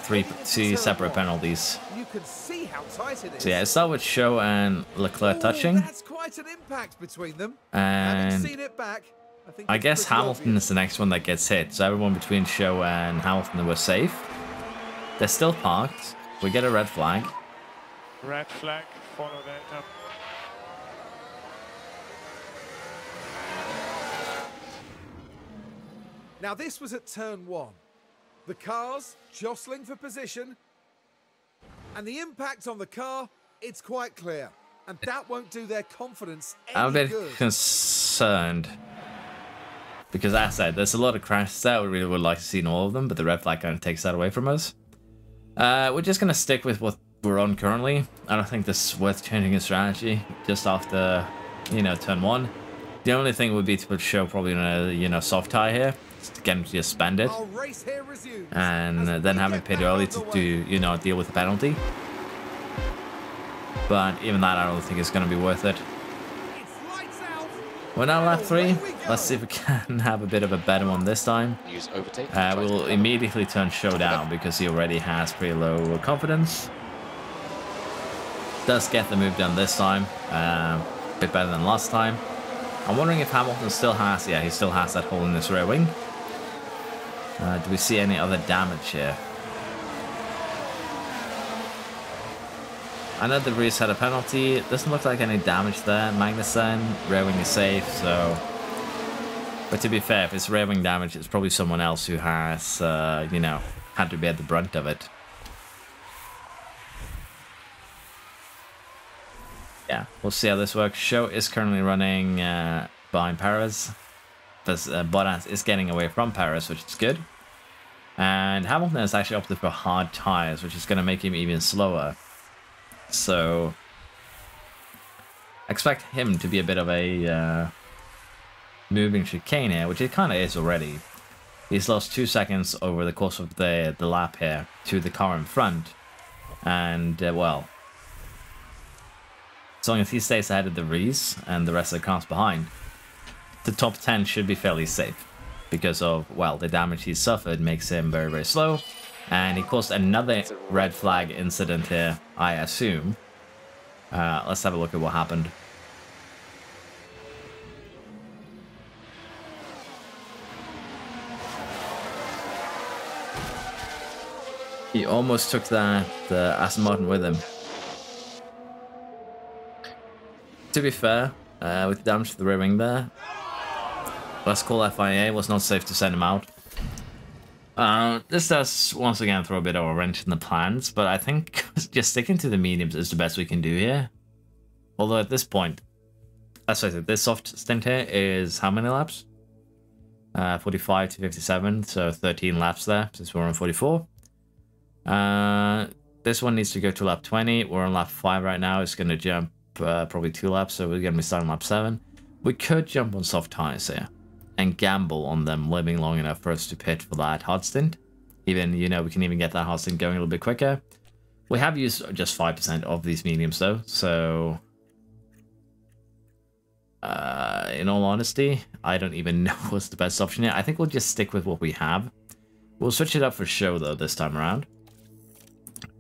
S1: two separate penalties.
S2: You can see how tight it is.
S1: So yeah, it started with Shaw and Leclerc touching.
S2: That's quite an impact between them.
S1: And
S2: seen it back,
S1: I guess Hamilton is the next one that gets hit. So everyone between Shaw and Hamilton were safe. They're still parked. We get a red flag.
S4: Red flag, follow that up.
S2: Now this was at turn 1. The cars jostling for position. And the impact on the car, it's quite clear. And that won't do their confidence any
S1: I'm a bit
S2: good.
S1: concerned, because as I said, there's a lot of crashes that we really would like to see in all of them, but the red flag kind of takes that away from us. We're just going to stick with what we're on currently. I don't think this is worth changing a strategy just after, you know, turn 1. The only thing would be to put Show probably in a, you know, soft tie here, just to get him to just spend it. And then have him pit early to do, you know, deal with the penalty. But even that, I don't think it's going to be worth it. We're now lap 3. Let's see if we can have a bit of a better one this time. We'll immediately turn Show down because he already has pretty low confidence. Does get the move done this time. A bit better than last time. I'm wondering if Hamilton still has... Yeah, he still has that hole in his rear wing. Do we see any other damage here? I know the Vries had a penalty. It doesn't look like any damage there. Magnussen, rear wing is safe, so... But to be fair, if it's rear wing damage, it's probably someone else who has, you know, had to bear the brunt of it. Yeah, we'll see how this works. Show is currently running behind Perez. But Bottas is getting away from Perez, which is good. And Hamilton has actually opted for hard tires, which is going to make him even slower. So, expect him to be a bit of a moving chicane here, which it kind of is already. He's lost 2 seconds over the course of the lap here to the car in front. And, well, as long as he stays ahead of the Vries and the rest of the cars behind, the top 10 should be fairly safe. Because of, well, the damage he's suffered makes him very, very slow. And he caused another red flag incident here, I assume. Let's have a look at what happened. He almost took that Aston Martin with him. To be fair, with damage to the rear wing there, let's call FIA. It was not safe to send him out. This does once again throw a bit of a wrench in the plans, but I think just sticking to the mediums is the best we can do here. Although at this point, let's face it, this soft stint here is how many laps? 45 to 57, so 13 laps there since we're on 44. This one needs to go to lap 20. We're on lap 5 right now. It's going to jump probably 2 laps, so we're going to be starting lap 7. We could jump on soft tires here and gamble on them living long enough for us to pit for that hard stint. Even, you know, we can even get that hard stint going a little bit quicker. We have used just 5% of these mediums though, so in all honesty, I don't even know what's the best option here. I think we'll just stick with what we have. We'll switch it up for show though this time around.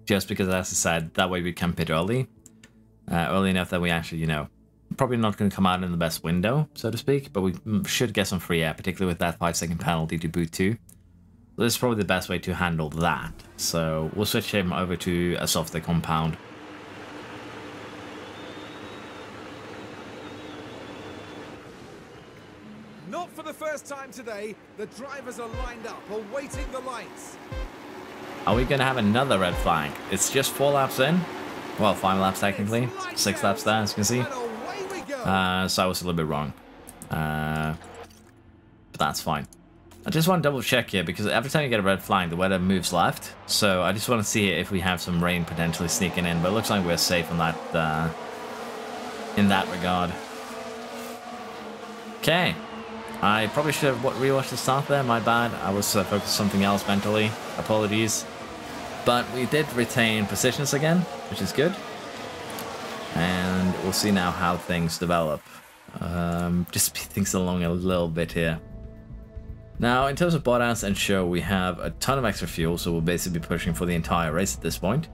S1: Just because, as I said, that way we can pit early. Early enough that we actually, you know, probably not going to come out in the best window, so to speak, but we should get some free air, particularly with that 5-second penalty to boot 2. This is probably the best way to handle that. So we'll switch him over to a softer compound.
S2: Not for the first time today, the drivers are lined up, awaiting the lights.
S1: Are we going to have another red flag? It's just 4 laps in. Well, 5 laps technically. 6 laps there, as you can see. So I was a little bit wrong. But that's fine. I just want to double check here, because every time you get a red flag, the weather moves left. So I just want to see if we have some rain potentially sneaking in. But it looks like we're safe on that, in that regard. Okay. I probably should have rewatched the start there, my bad. I was focused on something else mentally. Apologies. But we did retain positions again, which is good. And we'll see now how things develop. Just speed things along a little bit here. Now, in terms of Bottas and Show, we have a ton of extra fuel, so we'll basically be pushing for the entire race at this point.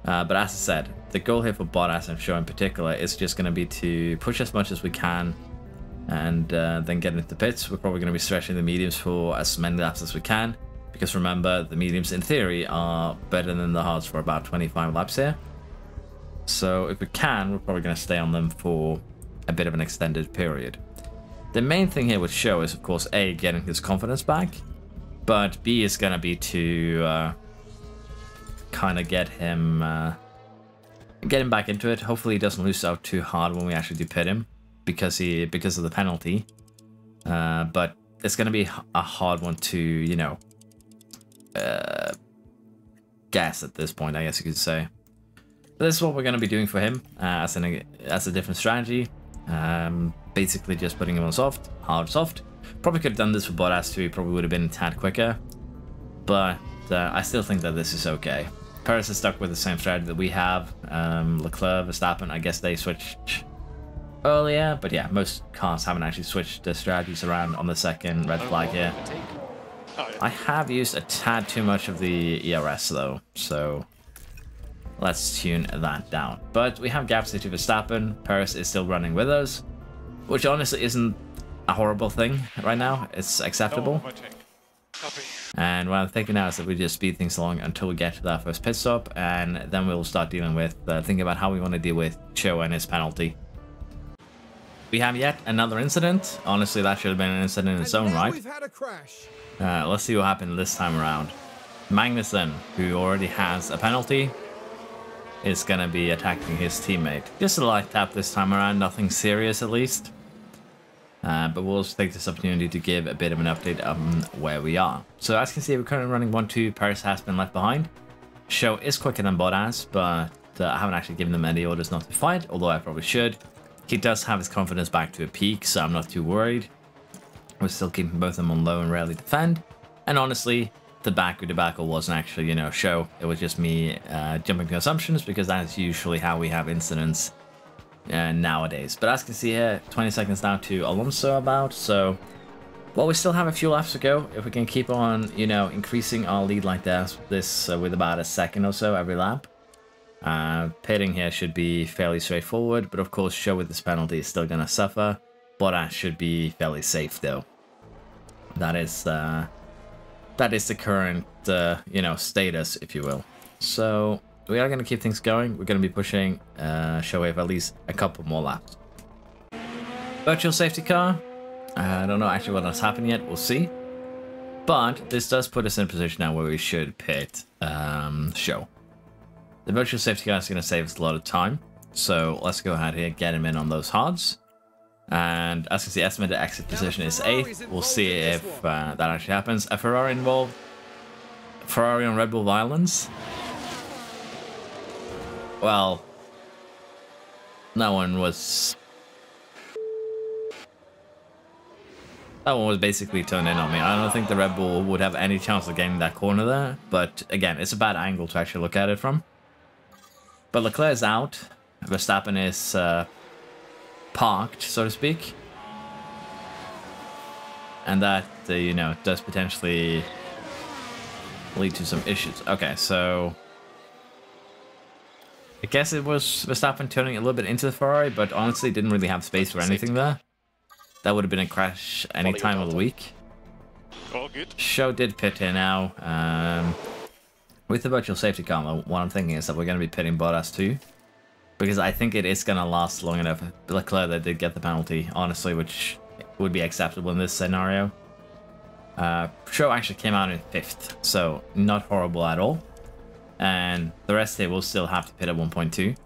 S1: But as I said, the goal here for Bottas and Show in particular is just going to be to push as much as we can and then get into the pits. We're probably going to be stretching the mediums for as many laps as we can, because remember, the mediums in theory are better than the hards for about 25 laps here. So if we can, we're probably going to stay on them for a bit of an extended period. The main thing here with Show is, of course, A, getting his confidence back, but B is going to be to kind of get him back into it. Hopefully he doesn't lose out too hard when we actually do pit him, because of the penalty. But it's going to be a hard one to, you know, guess at this point, I guess you could say. But this is what we're going to be doing for him as a different strategy. Basically just putting him on soft, hard soft. Probably could have done this for Bottas too, he probably would have been a tad quicker. But I still think that this is okay. Perez is stuck with the same strategy that we have. Leclerc, Verstappen, I guess they switched earlier. But yeah, most cars haven't actually switched their strategies around on the second red flag here. I have used a tad too much of the ERS though, so let's tune that down. But we have gaps to Verstappen. Perez is still running with us, which honestly isn't a horrible thing right now. It's acceptable. And what I'm thinking now is that we just speed things along until we get to that first pit stop, and then we'll start dealing with, thinking about how we want to deal with Cho and his penalty. We have yet another incident. Honestly, that should have been an incident in its own right.
S2: We've had a crash.
S1: Let's see what happened this time around. Magnussen, who already has a penalty, is going to be attacking his teammate. Just a light tap this time around, nothing serious at least. But we'll take this opportunity to give a bit of an update on where we are. So as you can see, we're currently running 1-2. Perez has been left behind. Show is quicker than Bottas, but I haven't actually given them any orders not to fight, although I probably should. He does have his confidence back to a peak, so I'm not too worried. We're still keeping both of them on low and rarely defend. And honestly, the Baku debacle wasn't actually, you know, Show. It was just me jumping to assumptions, because that's usually how we have incidents nowadays. But as you can see here, 20 seconds down to Alonso about. So, well, we still have a few laps to go. If we can keep on, you know, increasing our lead like this with about a second or so every lap. Pitting here should be fairly straightforward, but of course, Show with this penalty is still going to suffer. Bottas should be fairly safe though. That is the current, you know, status, if you will. So we are going to keep things going. We're going to be pushing Show for at least a couple more laps. Virtual safety car. I don't know actually what has happened yet. We'll see. But this does put us in a position now where we should pit Show. The virtual safety car is going to save us a lot of time. So let's go ahead here, get him in on those hards. And as you can see, estimated exit position is 8th. We'll see if that actually happens. A Ferrari involved. Ferrari on Red Bull violence. Well, no one was... That one was basically turned in on me. I don't think the Red Bull would have any chance of getting that corner there. But again, it's a bad angle to actually look at it from. But Leclerc is out. Verstappen is parked, so to speak. And that, you know, does potentially lead to some issues. Okay, so I guess it was Verstappen turning a little bit into the Ferrari, but honestly didn't really have space for anything there. That would have been a crash any time of the week.
S4: All good.
S1: Show did pit here now. With the virtual safety car, what I'm thinking is that we're going to be pitting Bottas too. Because I think it is going to last long enough. Leclerc, they did get the penalty, honestly, which would be acceptable in this scenario. Show actually came out in 5th, so not horrible at all. And the rest here will still have to pit at 1.2.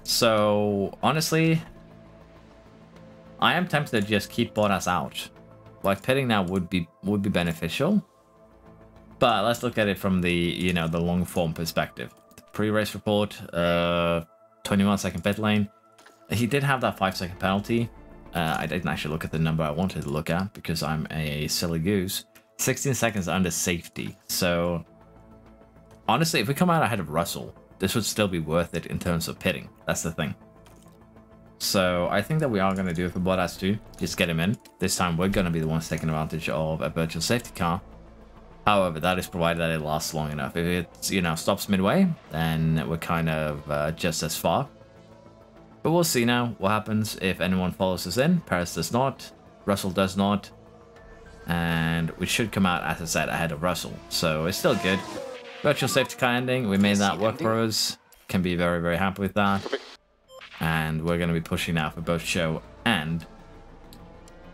S1: So, honestly, I am tempted to just keep Bottas out. Like, pitting now would be beneficial. But let's look at it from the, you know, the long form perspective. Pre-race report, 21-second pit lane. He did have that 5-second penalty. I didn't actually look at the number I wanted to look at because I'm a silly goose. 16 seconds under safety. So, honestly, if we come out ahead of Russell, this would still be worth it in terms of pitting. That's the thing. So I think that we are going to do it for Bottas too. Just get him in. This time we're going to be the ones taking advantage of a virtual safety car. However, that is provided that it lasts long enough. If it, you know, stops midway, then we're kind of just as far. But we'll see now what happens if anyone follows us in. Perez does not. Russell does not. And we should come out, as I said, ahead of Russell. So it's still good. Virtual safety car ending. We made that work for us. Can be very, very happy with that. And we're going to be pushing now for both Show and,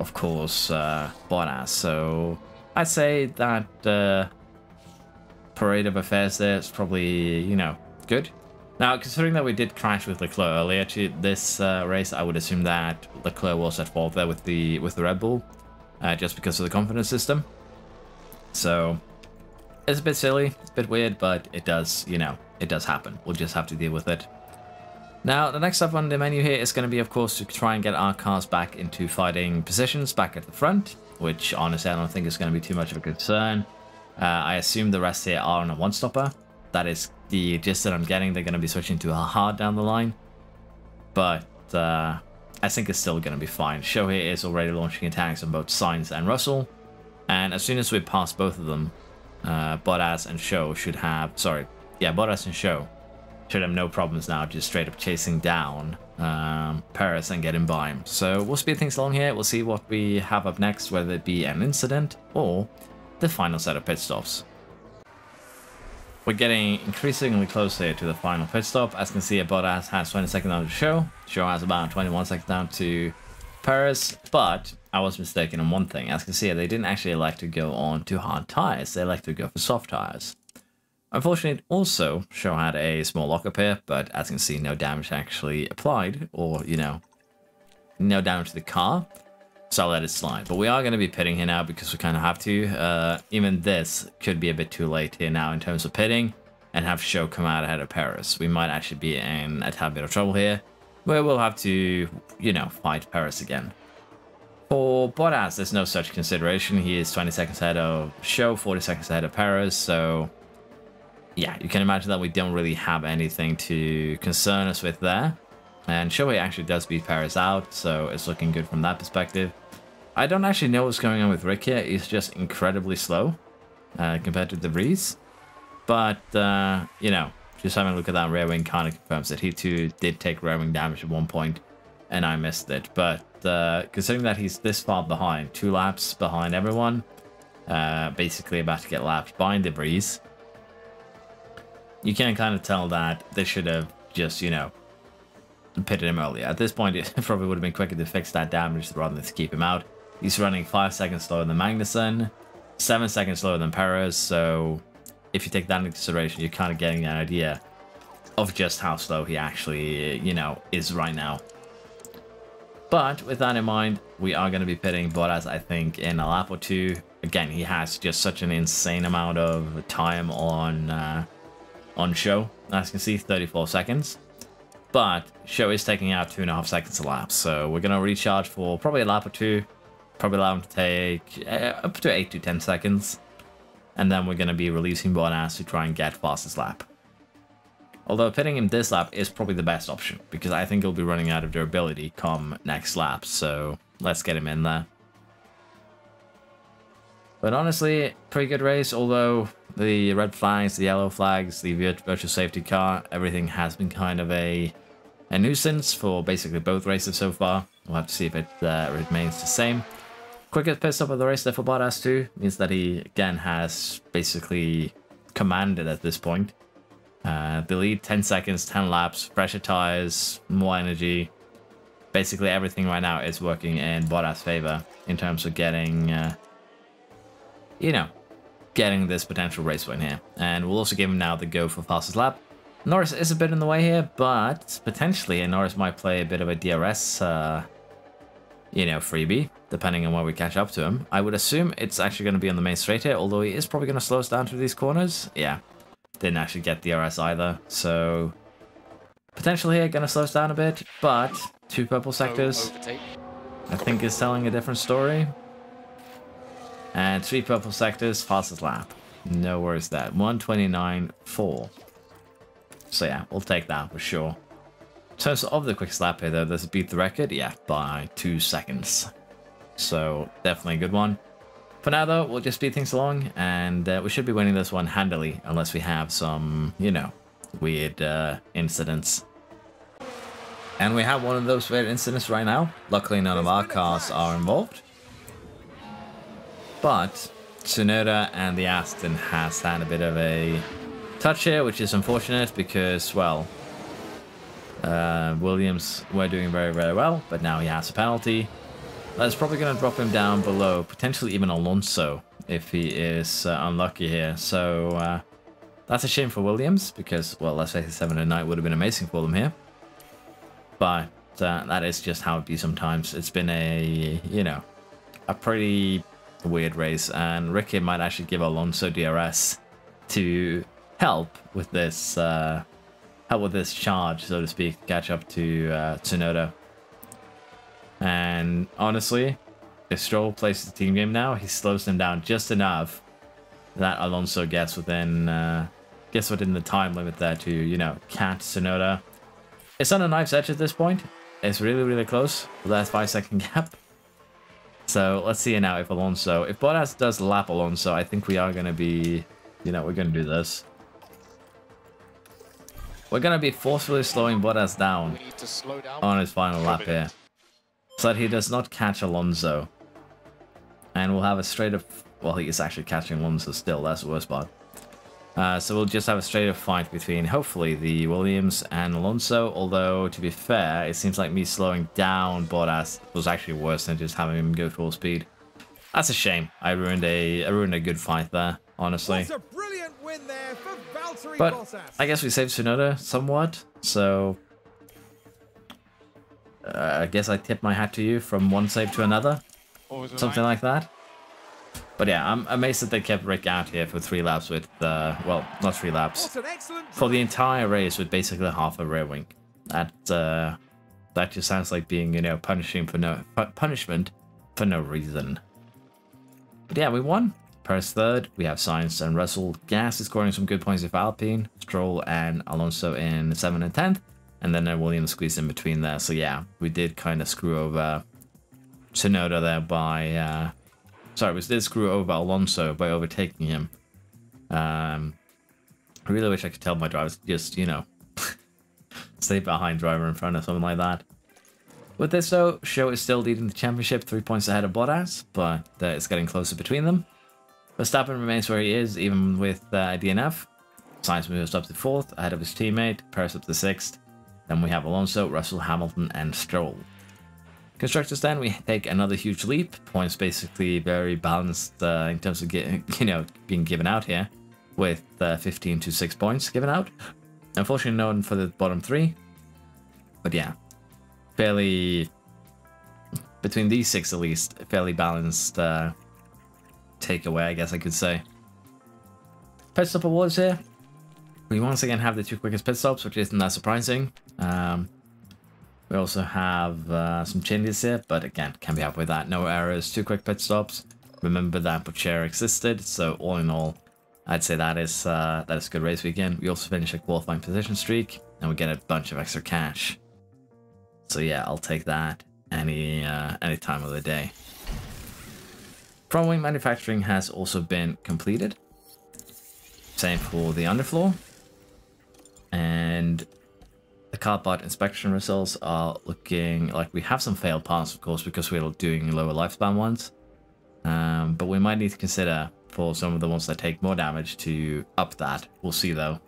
S1: of course, Bottas. So I'd say that parade of affairs there is probably, you know, good. Now, considering that we did crash with Leclerc earlier to this race, I would assume that Leclerc was at fault there with the Red Bull, just because of the confidence system. So it's a bit silly, it's a bit weird, but it does, you know, it does happen. We'll just have to deal with it. Now, the next up on the menu here is going to be, of course, to try and get our cars back into fighting positions back at the front, which, honestly, I don't think is going to be too much of a concern. I assume the rest here are on a one-stopper. That is the gist that I'm getting. They're going to be switching to a hard down the line. But I think it's still going to be fine. Show here is already launching attacks on both Sainz and Russell. And as soon as we pass both of them, Bottas and Show should have... Sorry. Yeah, Bottas and Show should have no problems now, just straight up chasing down Perez and getting by him. So we'll speed things along here. We'll see what we have up next, whether it be an incident or the final set of pit stops. We're getting increasingly close here to the final pit stop. As you can see, Bottas has 20 seconds down to Show. Show has about 21 seconds down to Perez. But I was mistaken on one thing. As you can see, they didn't actually elect to go on to hard tires. They elected to go for soft tires. Unfortunately, also, Show had a small lockup here, but as you can see, no damage actually applied, or, you know, no damage to the car, so I'll let it slide. But we are going to be pitting here now because we kind of have to. Even this could be a bit too late here now in terms of pitting, and have Show come out ahead of Perez. We might actually be in a tad bit of trouble here, where we'll have to, you know, fight Perez again. For Bottas, there's no such consideration. He is 20 seconds ahead of Show, 40 seconds ahead of Perez, so... yeah, you can imagine that we don't really have anything to concern us with there. And Shohei actually does beat Perez out, so it's looking good from that perspective. I don't actually know what's going on with Rick here. He's just incredibly slow compared to De Vries. But, you know, just having a look at that rear wing kind of confirms that he too did take rear wing damage at one point, and I missed it. But considering that he's this far behind, 2 laps behind everyone, basically about to get lapped by De Vries, you can kind of tell that they should have just, you know, pitted him earlier. At this point, it probably would have been quicker to fix that damage rather than to keep him out. He's running 5 seconds slower than Magnussen, 7 seconds slower than Perez, so if you take that into consideration, you're kind of getting an idea of just how slow he actually, you know, is right now. But with that in mind, we are going to be pitting Bottas, I think, in a lap or 2. Again, he has just such an insane amount of time on Show. As you can see, 34 seconds. But Show is taking out 2.5 seconds a lap, so we're going to recharge for probably a lap or 2. Probably allow him to take up to 8 to 10 seconds. And then we're going to be releasing Bottas to try and get fastest lap. Although pitting him this lap is probably the best option, because I think he'll be running out of durability come next lap, so let's get him in there. But honestly, pretty good race, although the red flags, the yellow flags, the virtual safety car, everything has been kind of a nuisance for basically both races so far. We'll have to see if it remains the same. Quickest pit stop of the race there for Bottas too, means that he again has basically commanded at this point. The lead, 10 seconds, 10 laps, fresher tires, more energy. Basically everything right now is working in Bottas' favor in terms of getting, you know, getting this potential race win here. And we'll also give him now the go for fastest lap. Norris is a bit in the way here, but potentially Norris might play a bit of a DRS, you know, freebie, depending on where we catch up to him. I would assume it's actually going to be on the main straight here, although he is probably going to slow us down through these corners. Yeah. Didn't actually get DRS either, so potentially here gonna slow us down a bit, but 2 purple sectors I think is telling a different story. And 3 purple sectors, fastest lap. No worries there. 1:29.4. So yeah, we'll take that for sure. In terms of the quickest lap here though, does it beat the record? Yeah, by 2 seconds. So definitely a good one. For now, though, we'll just speed things along, and we should be winning this one handily, unless we have some, you know, weird incidents. And we have one of those weird incidents right now. Luckily, none of our cars are involved. But Tsunoda and the Aston has had a bit of a touch here, which is unfortunate because, well, Williams were doing very, very well, but now he has a penalty. That's probably going to drop him down below, potentially even Alonso, if he is unlucky here. So that's a shame for Williams, because, well, let's face it, 7 and 9 would have been amazing for them here. But that is just how it be sometimes. It's been a, you know, a pretty weird race, and Ricky might actually give Alonso DRS to help with this charge, so to speak, to catch up to Tsunoda. And honestly, if Stroll plays the team game now, he slows them down just enough that Alonso gets within the time limit there to, you know, catch Tsunoda. It's on a knife's edge at this point. It's really, really close for that 5-second gap. So let's see now if Bottas does lap Alonso, I think we are going to be, you know, we're going to do this. We're going to be forcefully slowing Bottas down on his final lap here, so that he does not catch Alonso. And we'll have a straight up, well, he is actually catching Alonso still, that's the worst part. So we'll just have a straight up fight between, hopefully, the Williams and Alonso, although, to be fair, it seems like me slowing down Bottas was actually worse than just having him go full speed. That's a shame. I ruined a good fight there, honestly.
S2: What a brilliant win there for Valtteri
S1: But
S2: Bottas.
S1: I guess we saved Tsunoda somewhat, so I guess I tip my hat to you from one save to another, something like that. But yeah, I'm amazed that they kept Rick out here for 3 laps with, well, not 3 laps, for the entire race with basically half a rear wing. That just sounds like being, you know, punishment for no reason. But yeah, we won. Paris 3rd. We have Sainz and Russell. Gas is scoring some good points with Alpine. Stroll and Alonso in 7th and 10th. And then Williams squeezed in between there. So yeah, we did kind of screw over Tsunoda there by... sorry, we did screw over Alonso by overtaking him. I really wish I could tell my drivers to just, you know, stay behind driver in front or something like that. With this though, Show is still leading the championship, 3 points ahead of Bottas, but it's getting closer between them. Verstappen remains where he is, even with DNF. Sainz moves up to 4th, ahead of his teammate. Perez up to 6th. Then we have Alonso, Russell, Hamilton, and Stroll. Constructors then, we take another huge leap. Points basically very balanced in terms of being given out here, with 15 to 6 points given out. Unfortunately, no one for the bottom 3. But yeah, fairly, between these 6 at least, fairly balanced takeaway, I guess I could say. Pit stop awards here. We once again have the 2 quickest pit stops, which isn't that surprising. We also have some changes here, but again, can be happy with that. No errors, 2 quick pit stops. Remember that Butcher existed, so all in all, I'd say that is a good race weekend. We also finish a qualifying position streak, and we get a bunch of extra cash. So yeah, I'll take that any time of the day. Front wing manufacturing has also been completed. Same for the underfloor. And the car part inspection results are looking like we have some failed parts, of course, because we're doing lower lifespan ones. But we might need to consider for some of the ones that take more damage to up that. We'll see though.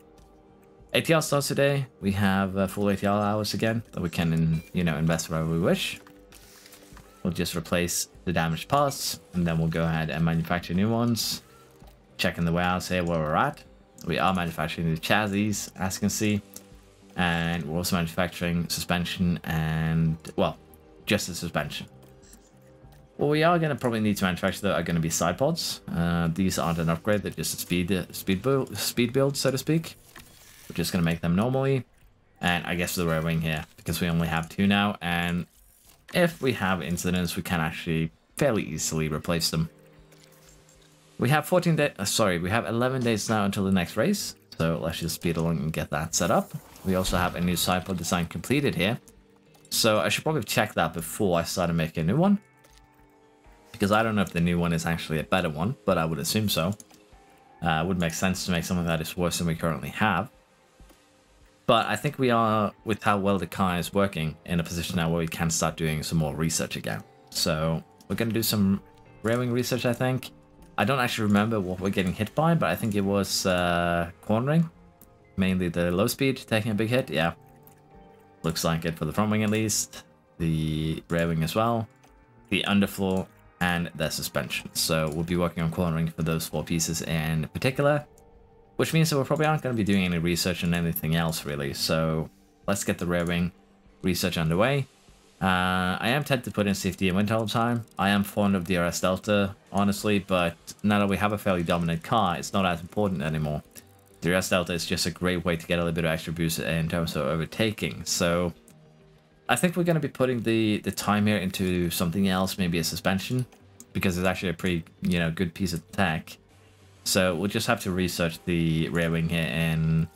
S1: ATL starts today. We have full ATL hours again that we can, invest wherever we wish. We'll just replace the damaged parts, and then we'll go ahead and manufacture new ones. Checking the warehouse here where we're at. We are manufacturing the chassis, as you can see. And we're also manufacturing suspension and, well, just the suspension. What we are going to probably need to manufacture, though, are going to be side pods. These aren't an upgrade, they're just a speed build, so to speak. We're just going to make them normally. And I guess the rear wing here, because we only have 2 now. And if we have incidents, we can actually fairly easily replace them. We have 14 days, we have 11 days now until the next race. So let's just speed along and get that set up. We also have a new side pod design completed here. So I should probably check that before I start to make a new one. Because I don't know if the new one is actually a better one, but I would assume so. It would make sense to make something that is worse than we currently have. But I think we are, with how well the car is working, in a position now where we can start doing some more research again. So we're going to do some rear wing research, I think. I don't actually remember what we're getting hit by, but I think it was cornering. Mainly the low speed taking a big hit, yeah. Looks like it for the front wing at least. The rear wing as well. The underfloor and the suspension. So we'll be working on cornering for those 4 pieces in particular. Which means that we probably aren't going to be doing any research on anything else really. So let's get the rear wing research underway. I am tempted to put in safety and wind all the time. I am fond of DRS Delta, honestly, but now that we have a fairly dominant car, it's not as important anymore. DRS Delta is just a great way to get a little bit of extra boost in terms of overtaking. So I think we're going to be putting the time here into something else, maybe a suspension, because it's actually a pretty, good piece of tech. So we'll just have to research the rear wing here in,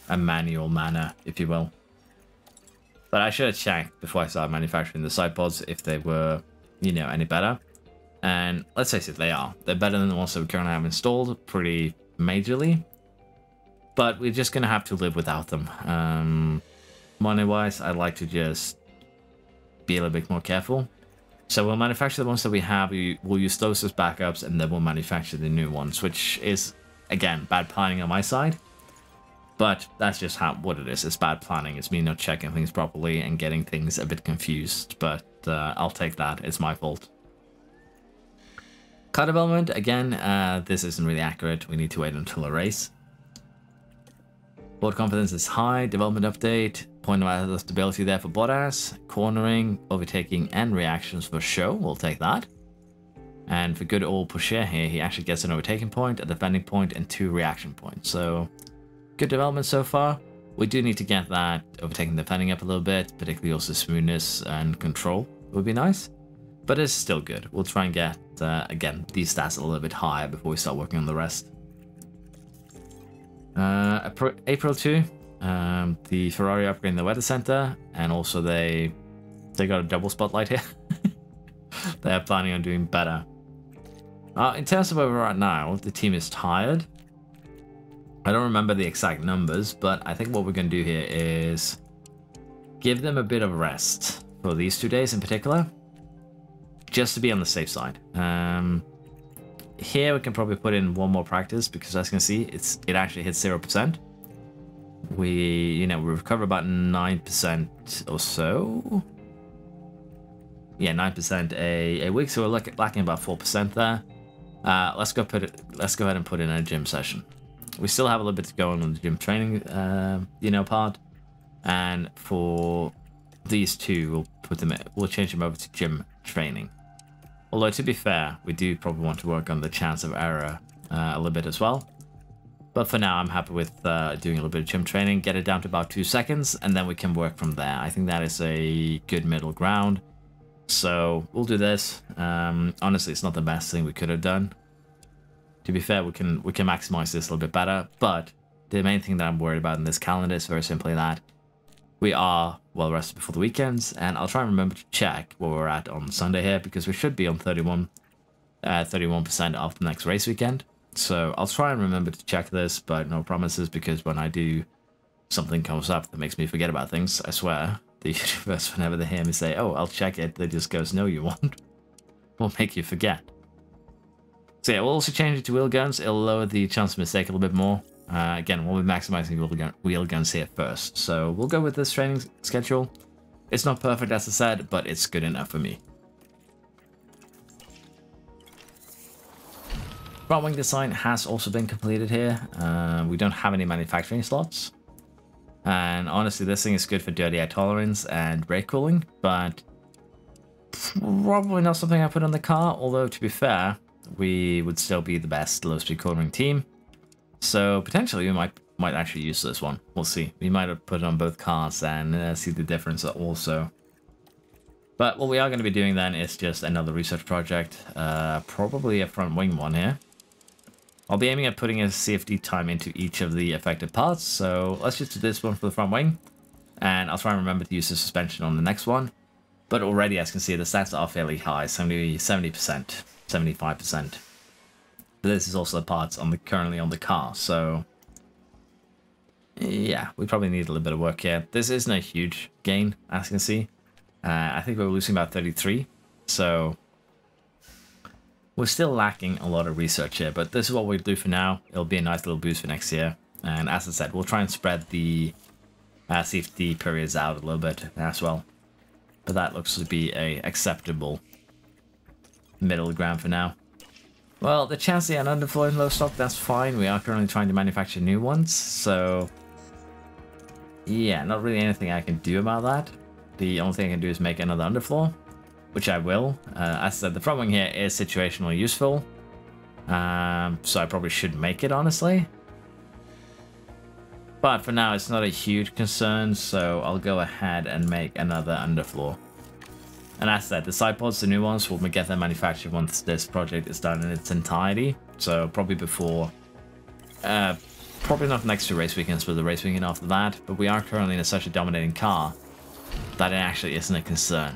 S1: a manual manner, if you will. But I should have checked before I started manufacturing the side pods if they were, any better. And let's face it, they are. They're better than the ones that we currently have installed pretty majorly. But we're just going to have to live without them. Money-wise, I'd like to just be a little bit more careful. So we'll manufacture the ones that we have, we'll use those as backups, and then we'll manufacture the new ones, which is, again, bad planning on my side. But that's just what it is. It's bad planning. It's me not checking things properly and getting things a bit confused. But I'll take that. It's my fault. Car development, again, this isn't really accurate. We need to wait until a race. Board confidence is high. Development update. Point of stability there for Bottas. Cornering, overtaking, and reactions for show. We'll take that. And for good old Porsche here, he actually gets an overtaking point, a defending point, and 2 reaction points. So good development so far. We do need to get that overtaking defending up a little bit, particularly also smoothness and control would be nice. But it's still good. We'll try and get, again, these stats a little bit higher before we start working on the rest. April 2, the Ferrari upgrading the weather center, and also they got a double spotlight here. They're planning on doing better. In terms of where we're at now, the team is tired. I don't remember the exact numbers, but I think what we're going to do here is give them a bit of rest for these 2 days in particular, just to be on the safe side. Here we can probably put in 1 more practice, because as you can see, it actually hits 0%. We recover about 9% or so. Yeah, 9% a week, so we're lacking about 4% there. Let's go ahead and put in a gym session. We still have a little bit to go on the gym training, part. And for these 2, we'll change them over to gym training. Although, to be fair, we do probably want to work on the chance of error a little bit as well. But for now, I'm happy with doing a little bit of gym training, get it down to about 2 seconds, and then we can work from there. I think that is a good middle ground. So we'll do this. Honestly, it's not the best thing we could have done. To be fair, we can maximize this a little bit better. But the main thing that I'm worried about in this calendar is very simply that we are well rested before the weekends, and I'll try and remember to check where we're at on Sunday here, because we should be on 31% after the next race weekend. So I'll try and remember to check this, but no promises, because when I do, something comes up that makes me forget about things. I swear, the universe, whenever they hear me say, oh, I'll check it, they just goes, no, you won't. Will make you forget. So yeah, we'll also change it to wheel guns. It'll lower the chance of mistake a little bit more. Again, we'll be maximizing wheel guns here first. So we'll go with this training schedule. It's not perfect, as I said, but it's good enough for me. Front wing design has also been completed here. We don't have any manufacturing slots. And honestly, this thing is good for dirty air tolerance and brake cooling, but probably not something I put on the car. Although, to be fair, we would still be the best low-speed cornering team. So potentially we might actually use this one. We'll see. We might have put it on both cars and see the difference also. But what we are going to be doing then is just another research project, probably a front wing one here. I'll be aiming at putting a CFD time into each of the affected parts, so let's just do this one for the front wing, and I'll try and remember to use the suspension on the next one. But already, as you can see, the stats are fairly high, 70%, 75%. But this is also the parts currently on the car, so yeah, we probably need a little bit of work here. This isn't a huge gain, as you can see. I think we're losing about 33, so we're still lacking a lot of research here, but this is what we'll do for now. It'll be a nice little boost for next year. And as I said, we'll try and spread the CFD periods out a little bit as well. But that looks to be a acceptable middle ground for now. Well, the chassis and underfloor in low stock, that's fine. We are currently trying to manufacture new ones, so yeah, not really anything I can do about that. The only thing I can do is make another underfloor, which I will. As I said, the front wing here is situationally useful, so I probably should make it, honestly. But for now, it's not a huge concern, so I'll go ahead and make another underfloor. And as I said, the side pods, the new ones, will get them manufactured once this project is done in its entirety. So probably before, probably not next to race weekends, but the race weekend after that. But we are currently in such a dominating car that it actually isn't a concern.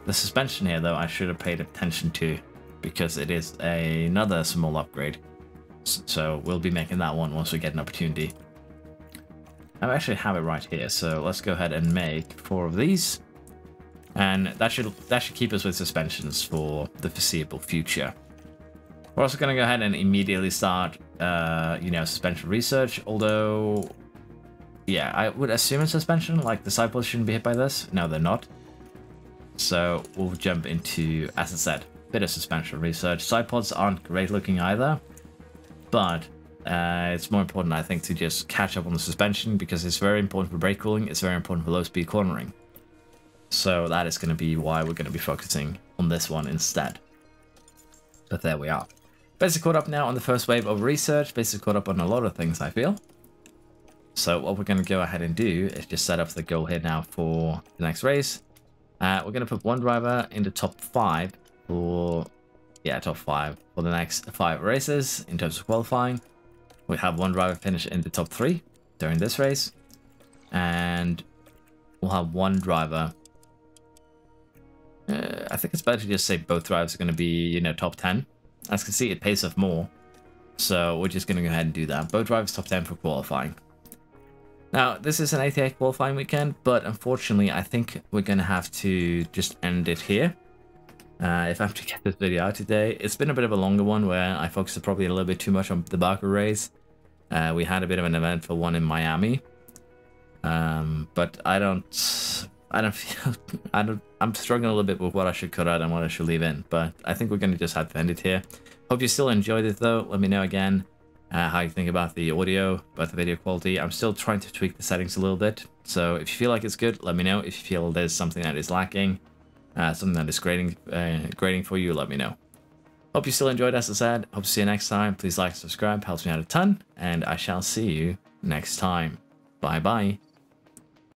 S1: The suspension here, though, I should have paid attention to, because it is another small upgrade. So we'll be making that one once we get an opportunity. I actually have it right here, so let's go ahead and make 4 of these. And that should keep us with suspensions for the foreseeable future. We're also going to go ahead and immediately start, suspension research. Although, yeah, I would assume it's suspension. Like, the side pods shouldn't be hit by this. No, they're not. So we'll jump into, as I said, a bit of suspension research. Side pods aren't great looking either, but it's more important, I think, to just catch up on the suspension, because it's very important for brake cooling. It's very important for low speed cornering. So that is going to be why we're going to be focusing on this one instead. But there we are. Basically caught up now on the first wave of research. Basically caught up on a lot of things, I feel. So what we're going to go ahead and do is just set up the goal here now for the next race. We're going to put one driver in the top 5 for, top 5 for the next 5 races in terms of qualifying. We have one driver finish in the top 3 during this race. And we'll have one driver. I think it's better to just say both drivers are going to be, top 10. As you can see, it pays off more. So we're just going to go ahead and do that. Both drivers top 10 for qualifying. Now, this is an 88 qualifying weekend, but unfortunately, I think we're going to have to just end it here. If I have to get this video out today. It's been a bit of a longer one where I focused probably a little bit too much on the Baku race. We had a bit of an eventful one in Miami. But I'm struggling a little bit with what I should cut out and what I should leave in, but I think we're going to just have to end it here. Hope you still enjoyed it though. Let me know again how you think about the audio, about the video quality. I'm still trying to tweak the settings a little bit, so if you feel like it's good, let me know. If you feel there's something that is lacking, something that is grading for you, let me know. Hope you still enjoyed, as I said. Hope to see you next time. Please like, subscribe, helps me out a ton, and I shall see you next time. Bye bye.